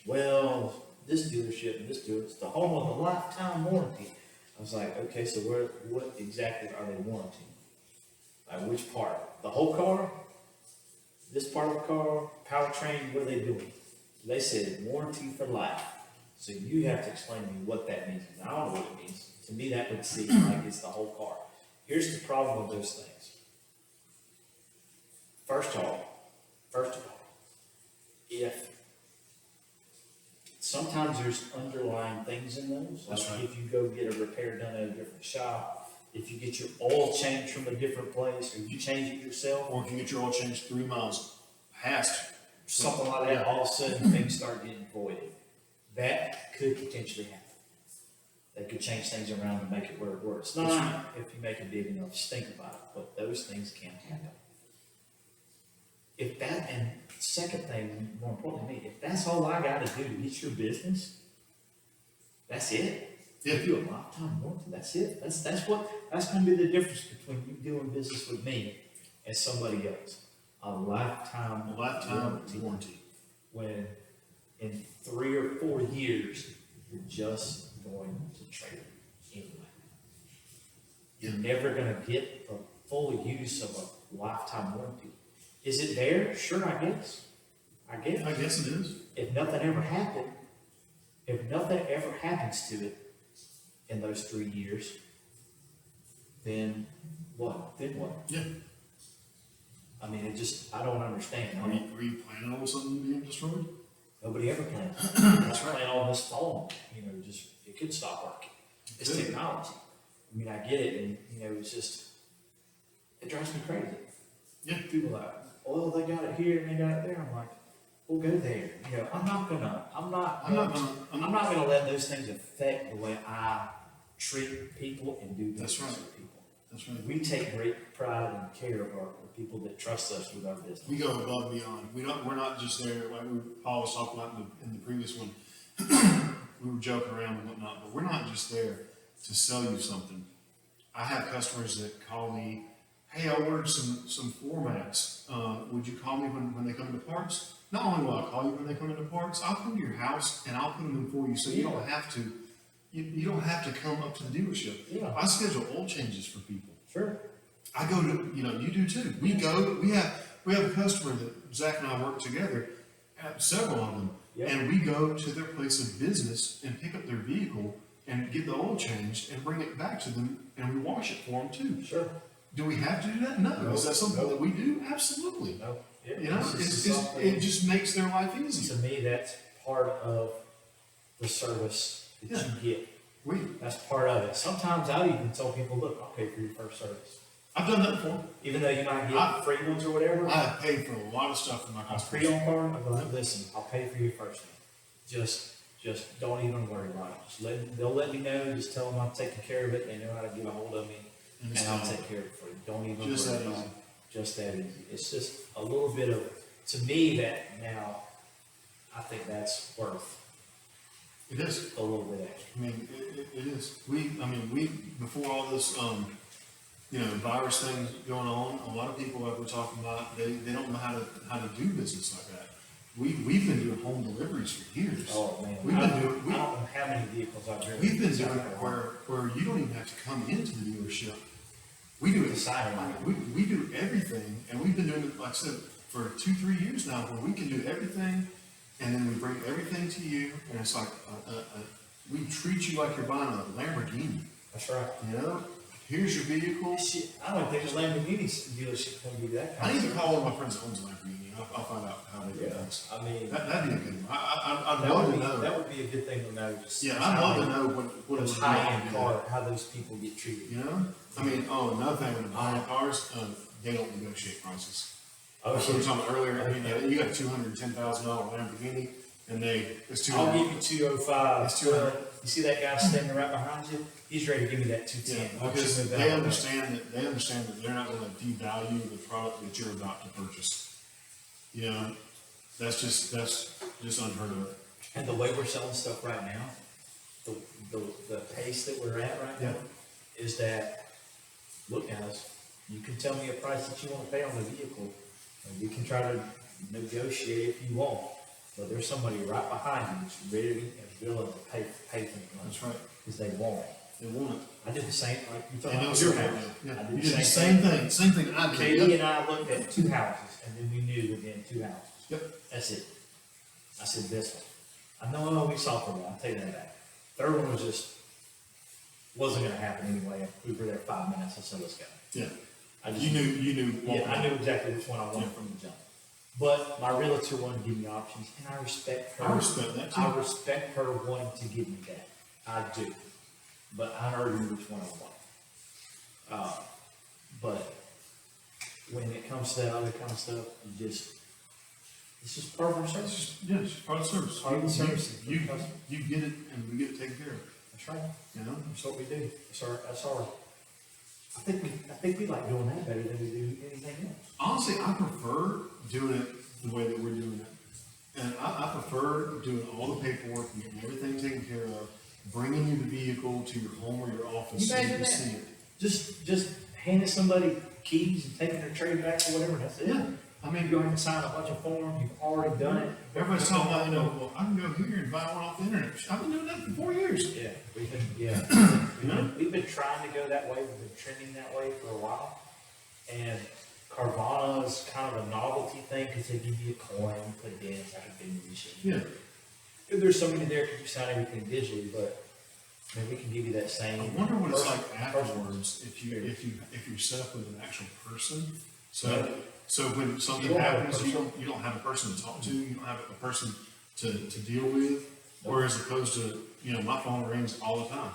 Well, this dealership and this dealership, it's the home of a lifetime warranty. I was like, okay, so what exactly are they warranting? Like which part? The whole car? This part of the car? Powertrain? What are they doing? They said warranty for life. So you have to explain to me what that means. I don't know what it means. To me, that would seem like it's the whole car. Here's the problem with those things. First of all, if sometimes there's underlying things in those, like That's right. if you go get a repair done at a different shop, if you get your oil changed from a different place, or you change it yourself, Or if you get your oil changed 3 miles past. something like that, all of a sudden things start getting voided. That could potentially happen. They could change things around and make it where it works. Not if you make a big enough stink about it, but those things can happen. If that, and second thing, more importantly to me, if that's all I gotta do to get your business, that's it. Yeah. Give you a lifetime warranty, that's it. That's gonna be the difference between you doing business with me and somebody else. A lifetime Warranty. when in 3 or 4 years, you're just going to trade it anyway. You're never gonna get the full use of a lifetime warranty. Is it there? Sure, I guess. I guess it is. If nothing ever happens to it in those 3 years, then what? Then what? Yeah. I mean, I don't understand. I Are mean, you planning on something being destroyed? nobody ever planned. That's right. Plan on this falling, it could stop working. It's Could. technology. I mean, I get it, and, it drives me crazy. Yeah. People are like, well, they got it here and they got it there. I'm like, we'll go there. I'm not gonna let those things affect the way I treat people and do That's business right. with people. That's right. We take great pride and care of the people that trust us with our business. We go above and beyond. We're not just there, like Paul was talking about in the previous one. We were joking around and whatnot, but we're not just there to sell you something. I have customers that call me, hey, I ordered some floor mats. Would you call me when they come into parts? Not only will I call you when they come into parts, I'll come to your house and I'll put them in for you, so you don't have to. You don't have to come up to the dealership. Yeah. I schedule oil changes for people. Sure. I go to, you do too. We have a customer that Zach and I work together, several of them, Yeah. and we go to their place of business and pick up their vehicle and get the oil changed and bring it back to them, and we wash it for them too. Sure. Do we have to do that? No. No. Is that something No. that we do? Absolutely. No. Yeah. It just makes their life easier. To me, that's part of the service that Yeah. you get. We, That's part of it. Sometimes I'll even tell people, look, I'll pay for your first service. I've done that before. Even though you might I- get free ones or whatever, I have paid for a lot of stuff for my on customers. pre-owned card, I'm like, listen, I'll pay for your first one. Just don't even worry about it. They'll let me know, just tell them I'm taking care of it, they know how to get a hold of me, And and it's I'll done. take care of it for you. Don't even Just worry that about easy. it. Just that easy. It's just a little bit of, to me, that now, I think that's worth It is. a little bit extra. I mean, it is. Before all this, virus things going on, a lot of people, like we're talking about, they don't know how to do business like that. We've been doing home deliveries for years. Oh, man. We've I been doing, don't know how many vehicles I've driven. we've been doing it where you don't even have to come into the dealership. We do it Decided on it. we do everything, and we've been doing it, like I said, for 2-3 years now, where we can do everything, and then we bring everything to you, and it's like, we treat you like you're buying a Lamborghini, That's right. Here's your vehicle. Shit, I don't think the Lamborghini dealership can do that I kind need of to call one of my friends that owns a Lamborghini. I'll find out how they do Yeah, things. I mean, That'd be a good one. I'd that love would to be, know. that would be a good thing to know. Just Yeah, I'd how love to they- know what it would Those be like to high-end do car, that. how those people get treated. Another thing with the buying cars, they don't negotiate prices. Oh, Like we were shit. talking earlier, you got a $210,000 Lamborghini, and it's I'll 200. give you 205. It's 200. You see that guy standing right behind you? He's ready to give me that Yeah, 210. because Move they out. understand that they're not gonna devalue the product that you're about to purchase. That's just unheard of. And the way we're selling stuff right now, the pace that we're at right now, is that, look guys, you can tell me a price that you want to pay on the vehicle, and you can try to negotiate if you want, but there's somebody right behind you that's ready and willing to pay for it. That's right. Because they want it. They want it. I did the same, like you They talking know about it's your your house. house. I Yeah. did You the did the same same thing I did. Katie Yep. and I looked at 2 houses, and then we knew within 2 houses. Yep. That's it. I said, this one. I know we saw for one, I'll take that back. Third one wasn't gonna happen anyway. We were there 5 minutes, I said, let's go. Yeah. I just You knew. Yeah, I knew exactly which one I wanted from the jump. But my realtor wanted to give me options, and I respect her. I respect that too. I respect her wanting to give me that. I do. But I already knew which one I wanted. But when it comes to that other kind of stuff, it's just part of our It's service. just part of the service. Part of the service. You get it, and we get it taken care of. That's right. That's what we do. That's our. I think we like doing that better than we do anything else. Honestly, I prefer doing it the way that we're doing it. And I prefer doing all the paperwork and getting everything taken care of, bringing you the vehicle to your home or your office so you Imagine can that. see it. Just handing somebody keys and taking their trade back or whatever, that's it. Yeah. I mean, You don't have to sign a bunch of forms, you've already done it. everybody's talking about, well, I can go here and buy one off the internet. I've been doing that for 4 years. Yeah, we've been trying to go that way, we've been trending that way for a while. And Carvana is kind of a novelty thing, because they give you a coin, you put it in, it's like a vending machine. Yeah. There's somebody there, because you sign everything digitally, but Maybe we can give you that same. I wonder what it's person- like afterwards, if you're set up with an actual person. So, Yeah. so when something You don't have a happens, person. you don't have a person to talk to, you don't have a person to deal with. Whereas opposed to, my phone rings all the time,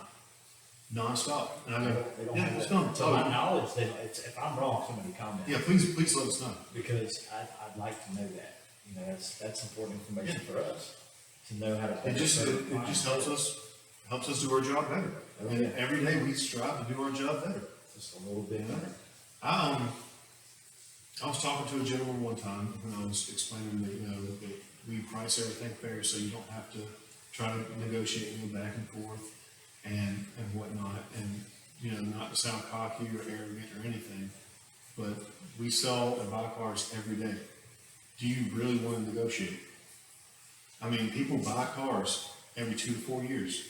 nonstop. And I go, They don't yeah, have it's that. done. To my knowledge, if I'm wrong, somebody comment. Yeah, please let us know. Because I'd like to know that, that's important information for us, to know how to. It just helps us do our job better. Oh, And yeah. every day we strive to do our job better. Just a little bit better. I was talking to a gentleman one time when I was explaining that we price everything fair, so you don't have to try to negotiate and go back and forth and whatnot, and not to sound cocky or arrogant or anything, but we sell and buy cars every day. Do you really want to negotiate? I mean, people buy cars every 2 to 4 years.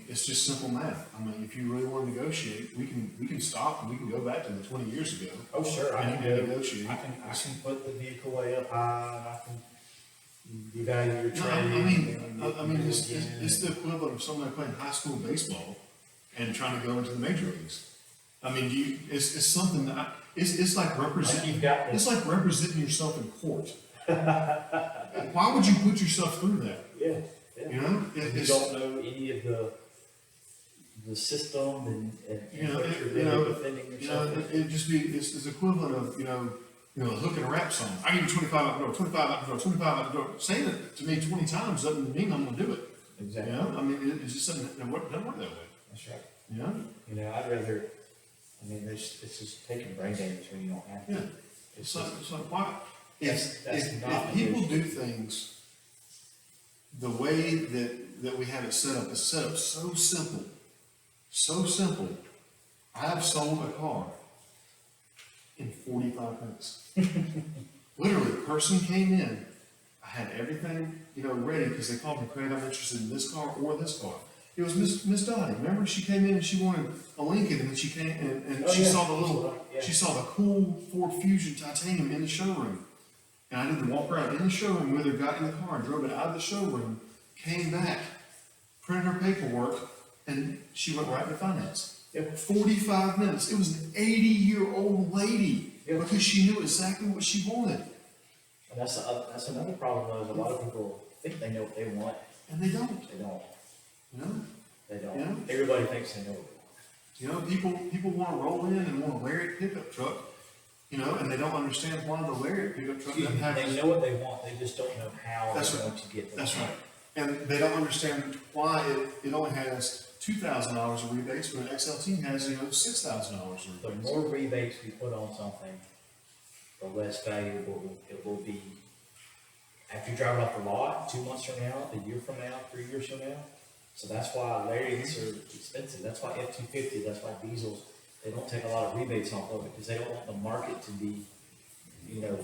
It's just simple math. I mean, if you really want to negotiate, we can stop and we can go back to the 20 years ago. Oh, sure, I And can you can go, negotiate. I can put the vehicle way up high, and I can devalue your No, trade. it's the equivalent of somebody playing high school baseball and trying to go into the major leagues. I mean, it's something that, it's like representing, You've got it's this, like representing yourself in court. Why would you put yourself through that? yeah. You It's, don't know any of the system and what you're you really know, defending yourself with. it'd just be, it's equivalent of, a hook and a rap song. I give you 25 out the door, 25 out the door, 25 out the door. Saying it to me 20 times doesn't mean I'm gonna do it. Exactly. It's just something that doesn't work that way. That's right. Yeah? I'd rather, it's just taking brain damage when you don't have to. Yeah. It's It's like why, if That's not if people negotiable. do things the way that we have it set up, it's set up so simple, so simple. I've sold a car in 45 minutes. Literally, a person came in, I had everything, ready, because they called me, Craig, I'm interested in this car or this car. It was Miss Dottie. Remember, she came in and she wanted a Lincoln, and then she came and Oh, she yeah. saw the little, Yeah. she saw the cool Ford Fusion Titanium in the showroom. And I did the walk around in the showroom with her, got in the car, and drove it out of the showroom, came back, printed her paperwork, and she went right to finance. Yep. 45 minutes. It was an 80-year-old lady, Yep. because she knew exactly what she wanted, And that's another problem, though, is a lot of people think they know what they want. and they don't. They don't. You know, They don't. Yeah. Everybody thinks they know what they want. people want to roll in and want a Lariat pickup truck, and they don't understand why the Lariat pickup truck doesn't have. They know what they want, they just don't know how That's they're right. going to get there. That's right. And they don't understand why it only has $2,000 of rebates when XLT has, $6,000 of The rebates. more rebates we put on something, the less valuable it will be. After you drive it off the lot, 2 months from now, a year from now, 3 years from now. So that's why Lariats are expensive. That's why F-250, that's why diesels, they don't take a lot of rebates off of it, because they don't want the market to be,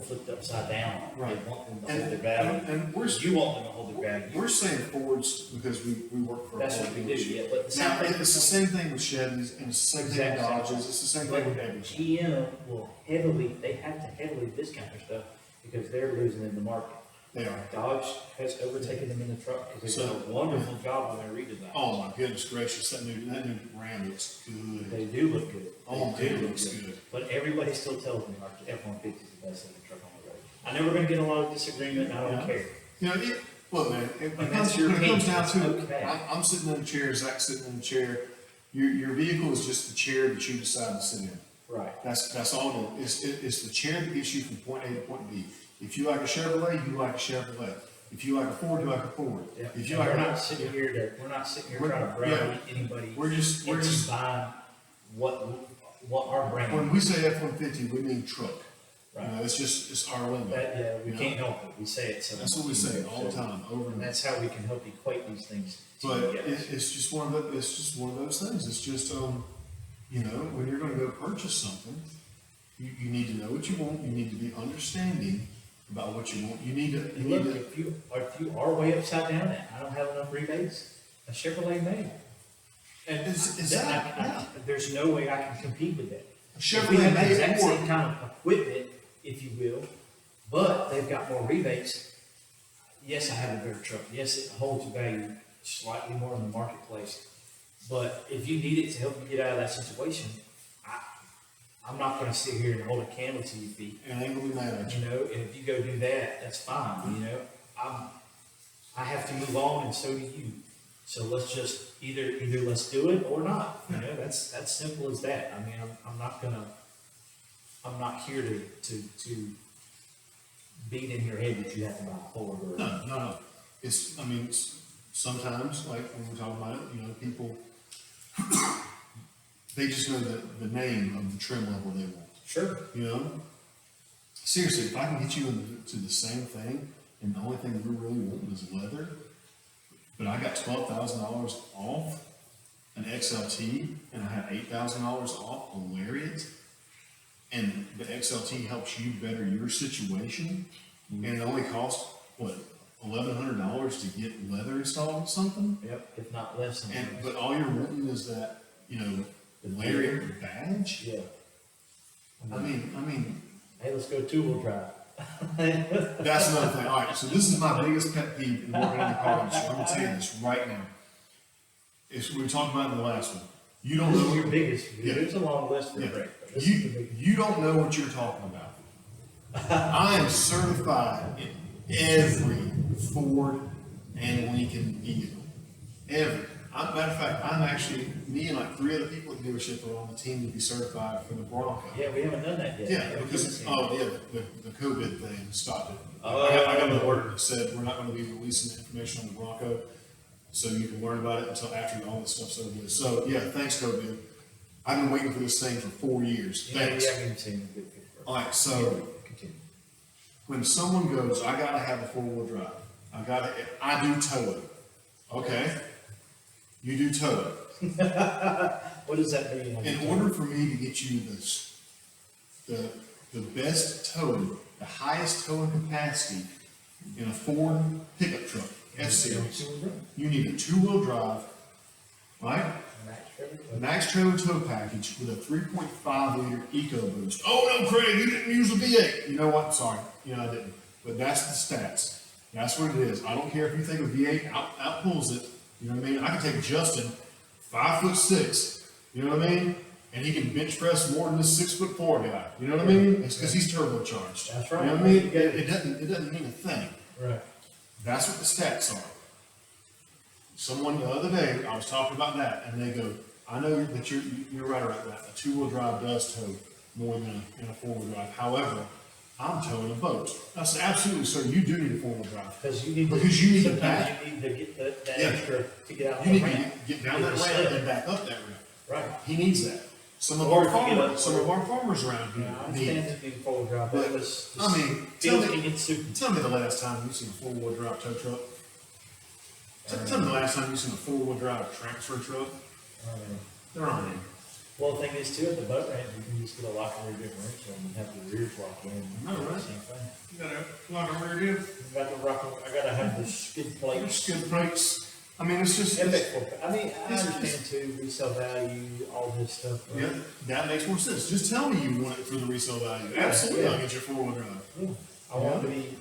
flipped upside down. Right. They want them to hold their value. And You want them to hold their value. we're saying Fords because we work for a That's Ford what we do, dealership. yeah, but the same Now, thing. it's the same thing with Chevys, and it's the same thing with Exactly. Dodges, it's the same But thing with everything. GM will they have to heavily discount their stuff because they're losing in the market. They are. Dodge has overtaken them in the truck because they've done a wonderful job on their redesign. Oh my goodness gracious, that new Ram looks good. They do look good. Oh, They do it look looks good. But everybody still tells me our F-150 is the best selling truck on the road. I know we're gonna get a lot of disagreement, and I don't Yeah. care. Look, man, when And it that's comes your when it comes down opinion. to It's it, okay. I'm sitting in a chair, Zach's sitting in a chair. Your vehicle is just the chair that you decide to sit in. Right. That's all it is. It's the chair that gets you from point A to point B. If you like a Chevrolet, you like a Chevrolet. If you like a Ford, you like a Ford. Yeah. If you And like we're a, not sitting here We're- trying to browbeat anybody. we're just It's buying what our brand. when we say F-150, we mean truck. Right. It's our lingo. We Yeah. can't help it, we say it so. That's what we say all the time, over and And over. that's how we can help equate these things But together. it's just one of those things. It's just, when you're gonna go purchase something, you need to know what you want, you need to be understanding about what you want, you need to, And look, if you are way upside down and I don't have enough rebates, a Chevrolet may. And Is that- yeah. there's no way I can compete with that. A If we Chevrolet have the may exact or, same kind of equipment, if you will, but they've got more rebates. Yes, I have a better truck. Yes, it holds value slightly more in the marketplace. But if you need it to help you get out of that situation, I'm not gonna sit here and hold a candle to your feet. And they will be mad at you. You know, and if you go do that, that's fine, you know, I have to move on and so do you. So let's just either let's do it or not, you know, that's simple as that. I mean, I'm not here to beat in your head that you have to buy a Ford or. No. It's, I mean, sometimes, like when we talk about it, you know, people, they just know the name of the trim level they want, Sure. you know? Seriously, if I can get you into the same thing, and the only thing that we really want is leather, but I got $12,000 off an XLT, and I had $8,000 off a Lariat, and the XLT helps you better your situation, and it only costs, what, $1,100 to get leather installed or something? Yep, if not less than And, that. but all you're wanting is that, you know, the Lariat badge? Yeah. I mean, Hey, let's go two-wheel drive. that's another thing. All right, so this is my biggest pet peeve in working in the car industry. I'm gonna tell you this right now. It's, we talked about it in the last one. You don't This know. is your biggest, Yeah. there's a long list for Yeah. Greg. but this is the You, biggest. you don't know what you're talking about. I am certified in every Ford and Lincoln vehicle. Every. Matter of fact, I'm actually, me and like 3 other people at the dealership are on the team to be certified for the Bronco. Yeah, we haven't done that yet. Yeah, Haven't because, given us any. the COVID thing stopped it. Oh. I got an order that said we're not gonna be releasing the information on the Bronco, so you can learn about it until after all this stuff's over with. So, yeah, thanks, COVID. I've been waiting for this thing for 4 years. Yeah, we Thanks. haven't even seen the good picture. Alright, so Continue. when someone goes, I gotta have a 4-wheel drive, I do tow it. Okay? You do tow it. What does that mean? In order for me to get you this, the best towing, the highest towing capacity in a Ford pickup truck, F-Series, you need a 2-wheel drive, right? A max trailer tow package with a 3.5 liter EcoBoost. Oh no, Craig, you didn't use the V8. You know what? Sorry, I didn't. But that's the stats. That's what it is. I don't care if you think a V8 out pulls it. You know what I mean? I can take Justin, 5'6", you know what I mean? And he can bench press more than this 6'4" guy. You know what I mean? It's because he's turbocharged. That's right. You know what I mean? It doesn't mean a thing. Right. That's what the stats are. Someone the other day, I was talking about that, and they go, I know that you're right about that. A 2-wheel drive does tow more than a 4-wheel drive. However, I'm towing a boat. I said, absolutely, sir, you do need a 4-wheel drive. Because you need Because you need to sometimes back. you need to get that Yeah. extra to get out You the need ramp. to get down that ramp and back up that ramp. Right. He needs that. Some of Or our if you get farmers, up- some of our farmers around Yeah, I here understand need. that being four-wheel drive, But, but this I mean, feels tell can me, get super. tell me the last time you've seen a 4-wheel drive tow truck. Tell me the last time you've seen a 4-wheel drive transfer truck. There aren't any. Well, the thing is too, at the boat ramp, you can just get a lock and rear differential and have the rears lock in. Oh, right. Same thing. You got a lot of rear diff. I got the rock, I gotta have the skid plates. Skid brakes. I mean, it's just, I mean, I It's understand too, resale value, all this stuff. right? yeah, that makes more sense. Just tell me you want it for the resale value. Absolutely, I'll get your 4-wheel drive. Yeah. I want to be,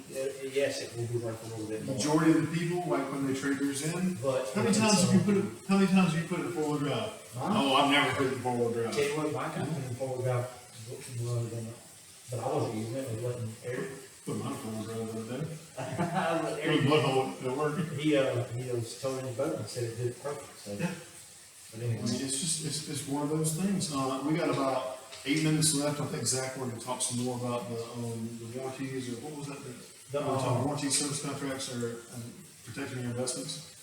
yes, it will be worth a little bit more. Majority of the people, like when they trade theirs in, But. how many times have you put it in 4-wheel drive? Huh? Oh, I've never put it in 4-wheel drive. Tell you what, my company four-wheel drive, rather than, but I wasn't using it, it wasn't Eric. Put mine in 4-wheel drive the other day. But It was Eric, butthole at work. he was towing his boat and said it did it perfect, so. Yeah. But I mean, anyways, it's just, it's one of those things. We got about 8 minutes left. I think Zach wanted to talk some more about the warranties, or what was that? The, We were talking warranty service contracts or protecting your investments.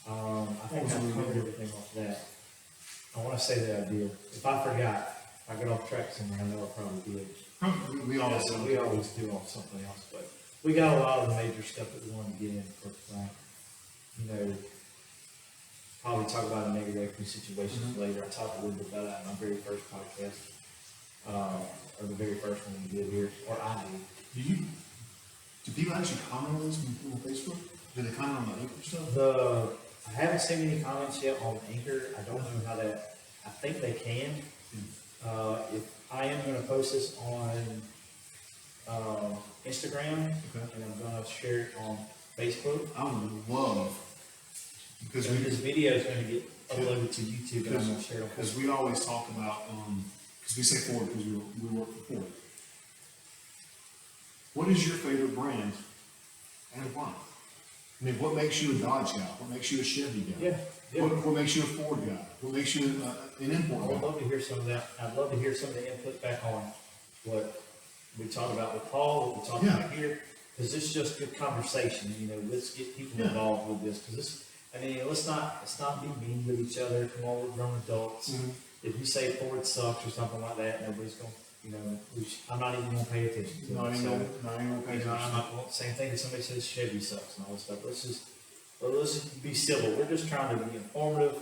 I think I covered everything off that. I wanna say that I did. If I forgot, if I got off track somewhere, I know I probably did. Probably, we all So we always do off something else, but we got a lot of the major stuff that we wanted to get in for tonight. You know, probably talk about the negative equity situations later. I talked a little bit about that in my very first podcast, or the very first one we did here, or I did. Do people actually comment on this on Facebook? Do they comment on the Anchor stuff? I haven't seen any comments yet on Anchor. I don't know how that, I think they can. If I am gonna post this on, Instagram, Okay. and I'm gonna share it on Facebook. I would love Because So we, this video is gonna get uploaded to YouTube and I'm gonna share it on Facebook. because we always talk about, because we say Ford because we work for Ford. What is your favorite brand and why? I mean, what makes you a Dodge guy? What makes you a Chevy guy? Yeah, yeah. What makes you a Ford guy? What makes you an I import would guy? love to hear some of that. I'd love to hear some of the input back on what we talked about with Paul, what we talked Yeah. about here. Cause it's just good conversation, you know, let's get people Yeah. involved with this, cause this, I mean, let's not be mean with each other, come on, we're grown adults. Mhm. If you say Ford sucks or something like that, nobody's gonna, you know, I'm not even gonna pay attention to Not it, even, so. not even pay You know, I'm attention. not, well, same thing if somebody says Chevy sucks and all this stuff, let's just be civil, we're just trying to be informative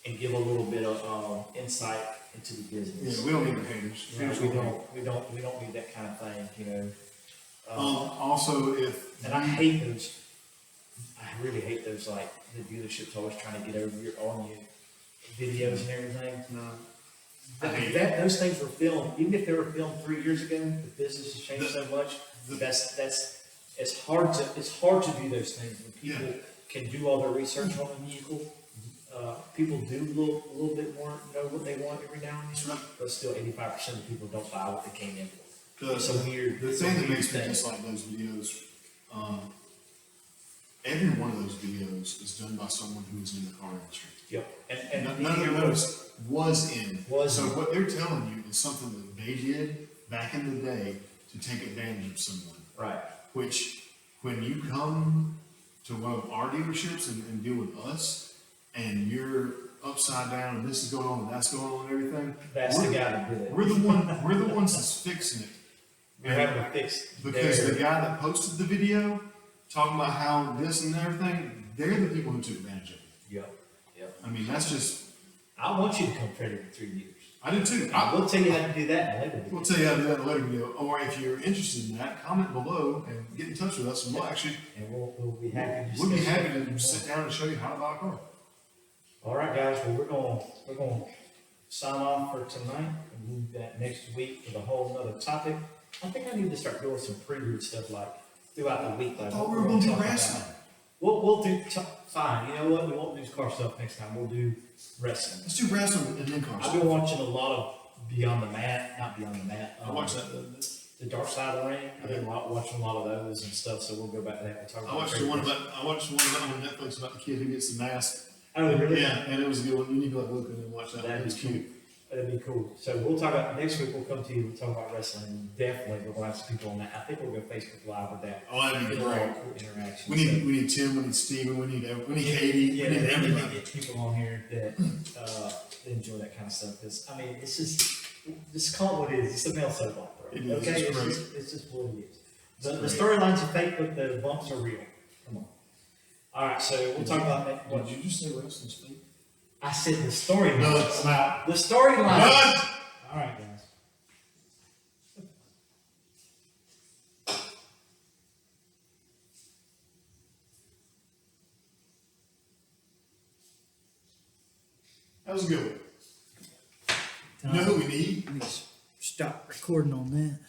and give a little bit of, insight into the business. Yeah, we don't need the haters. You know, we don't need that kind of thing, you know. Also, if. And I hate those, I really hate those, like, the dealerships always trying to get over on you, videos and everything. No. I hate it. Those things were filmed, even if they were filmed 3 years ago, the business has changed so much. It's hard to do those things when people Yeah. can do all their research on the vehicle. People do a little bit more, know what they want every now and That's then, right. but still 85% of people don't buy what they came in for. The, It's a weird. the it's a thing that weird makes me thing. dislike those videos, every one of those videos is done by someone who is in the car industry. Yep, and None of those was in. Was So in. what they're telling you is something that they did back in the day to take advantage of someone. right, Which, when you come to one of our dealerships and deal with us, and you're upside down and this is going on and that's going on and everything. that's the guy that did it. We're the ones that's fixing it. We're having to fix Because their- the guy that posted the video, talking about how this and everything, they're the people who took advantage of it. Yep. I mean, that's just, I want you to come trade for 3 years. I did too. I will tell you how to do that in a later We'll video. tell you how to do that in a later video, or if you're interested in that, comment below and get in touch with us, and we'll actually, And we'll be happy to we'll be discuss happy it. to sit down and show you how to buy a car. All right, guys, well, we're gonna sign off for tonight and move that next week with a whole nother topic. I think I need to start doing some pre-read stuff like throughout the week. Like I thought we what were we're gonna do talk about. wrestling. We'll do, fine, you know what, we won't do car stuff next time, we'll do wrestling. Let's do wrestling and then cars. I've been watching a lot of Beyond the Mat, not Beyond the Mat. I watched that. The Dark Side of the Ring. I've been watching a lot of those and stuff, so we'll go back to that. We'll talk I about watched the one about on Netflix about the kid who gets the mask. Oh, really? Yeah, and it was a good one. You need to like look and watch that. That'd It was be cute. That'd be cool. So we'll talk about next week. We'll come to you. We'll talk about wrestling. Definitely, we're going to have some people on that. I think we'll go Facebook Live with that. Oh, that'd be Get a lot great. of cool interaction. We need Tim, we need Steven, we need Katie, Yeah, we need we need to everybody. get people on here that enjoy that kind of stuff. Because I mean, it's just call it what it is. It's a male soap opera. It is. Okay, It's great. it's just what it is. The It's storylines are fake, but the bumps are real. Come on. All right, so we'll talk about that. What, did you just say wrestling's fake? I said the storylines. No, it's not. The storylines. Done. All right, guys. That was a good one. You know who we need? Let me stop recording on that.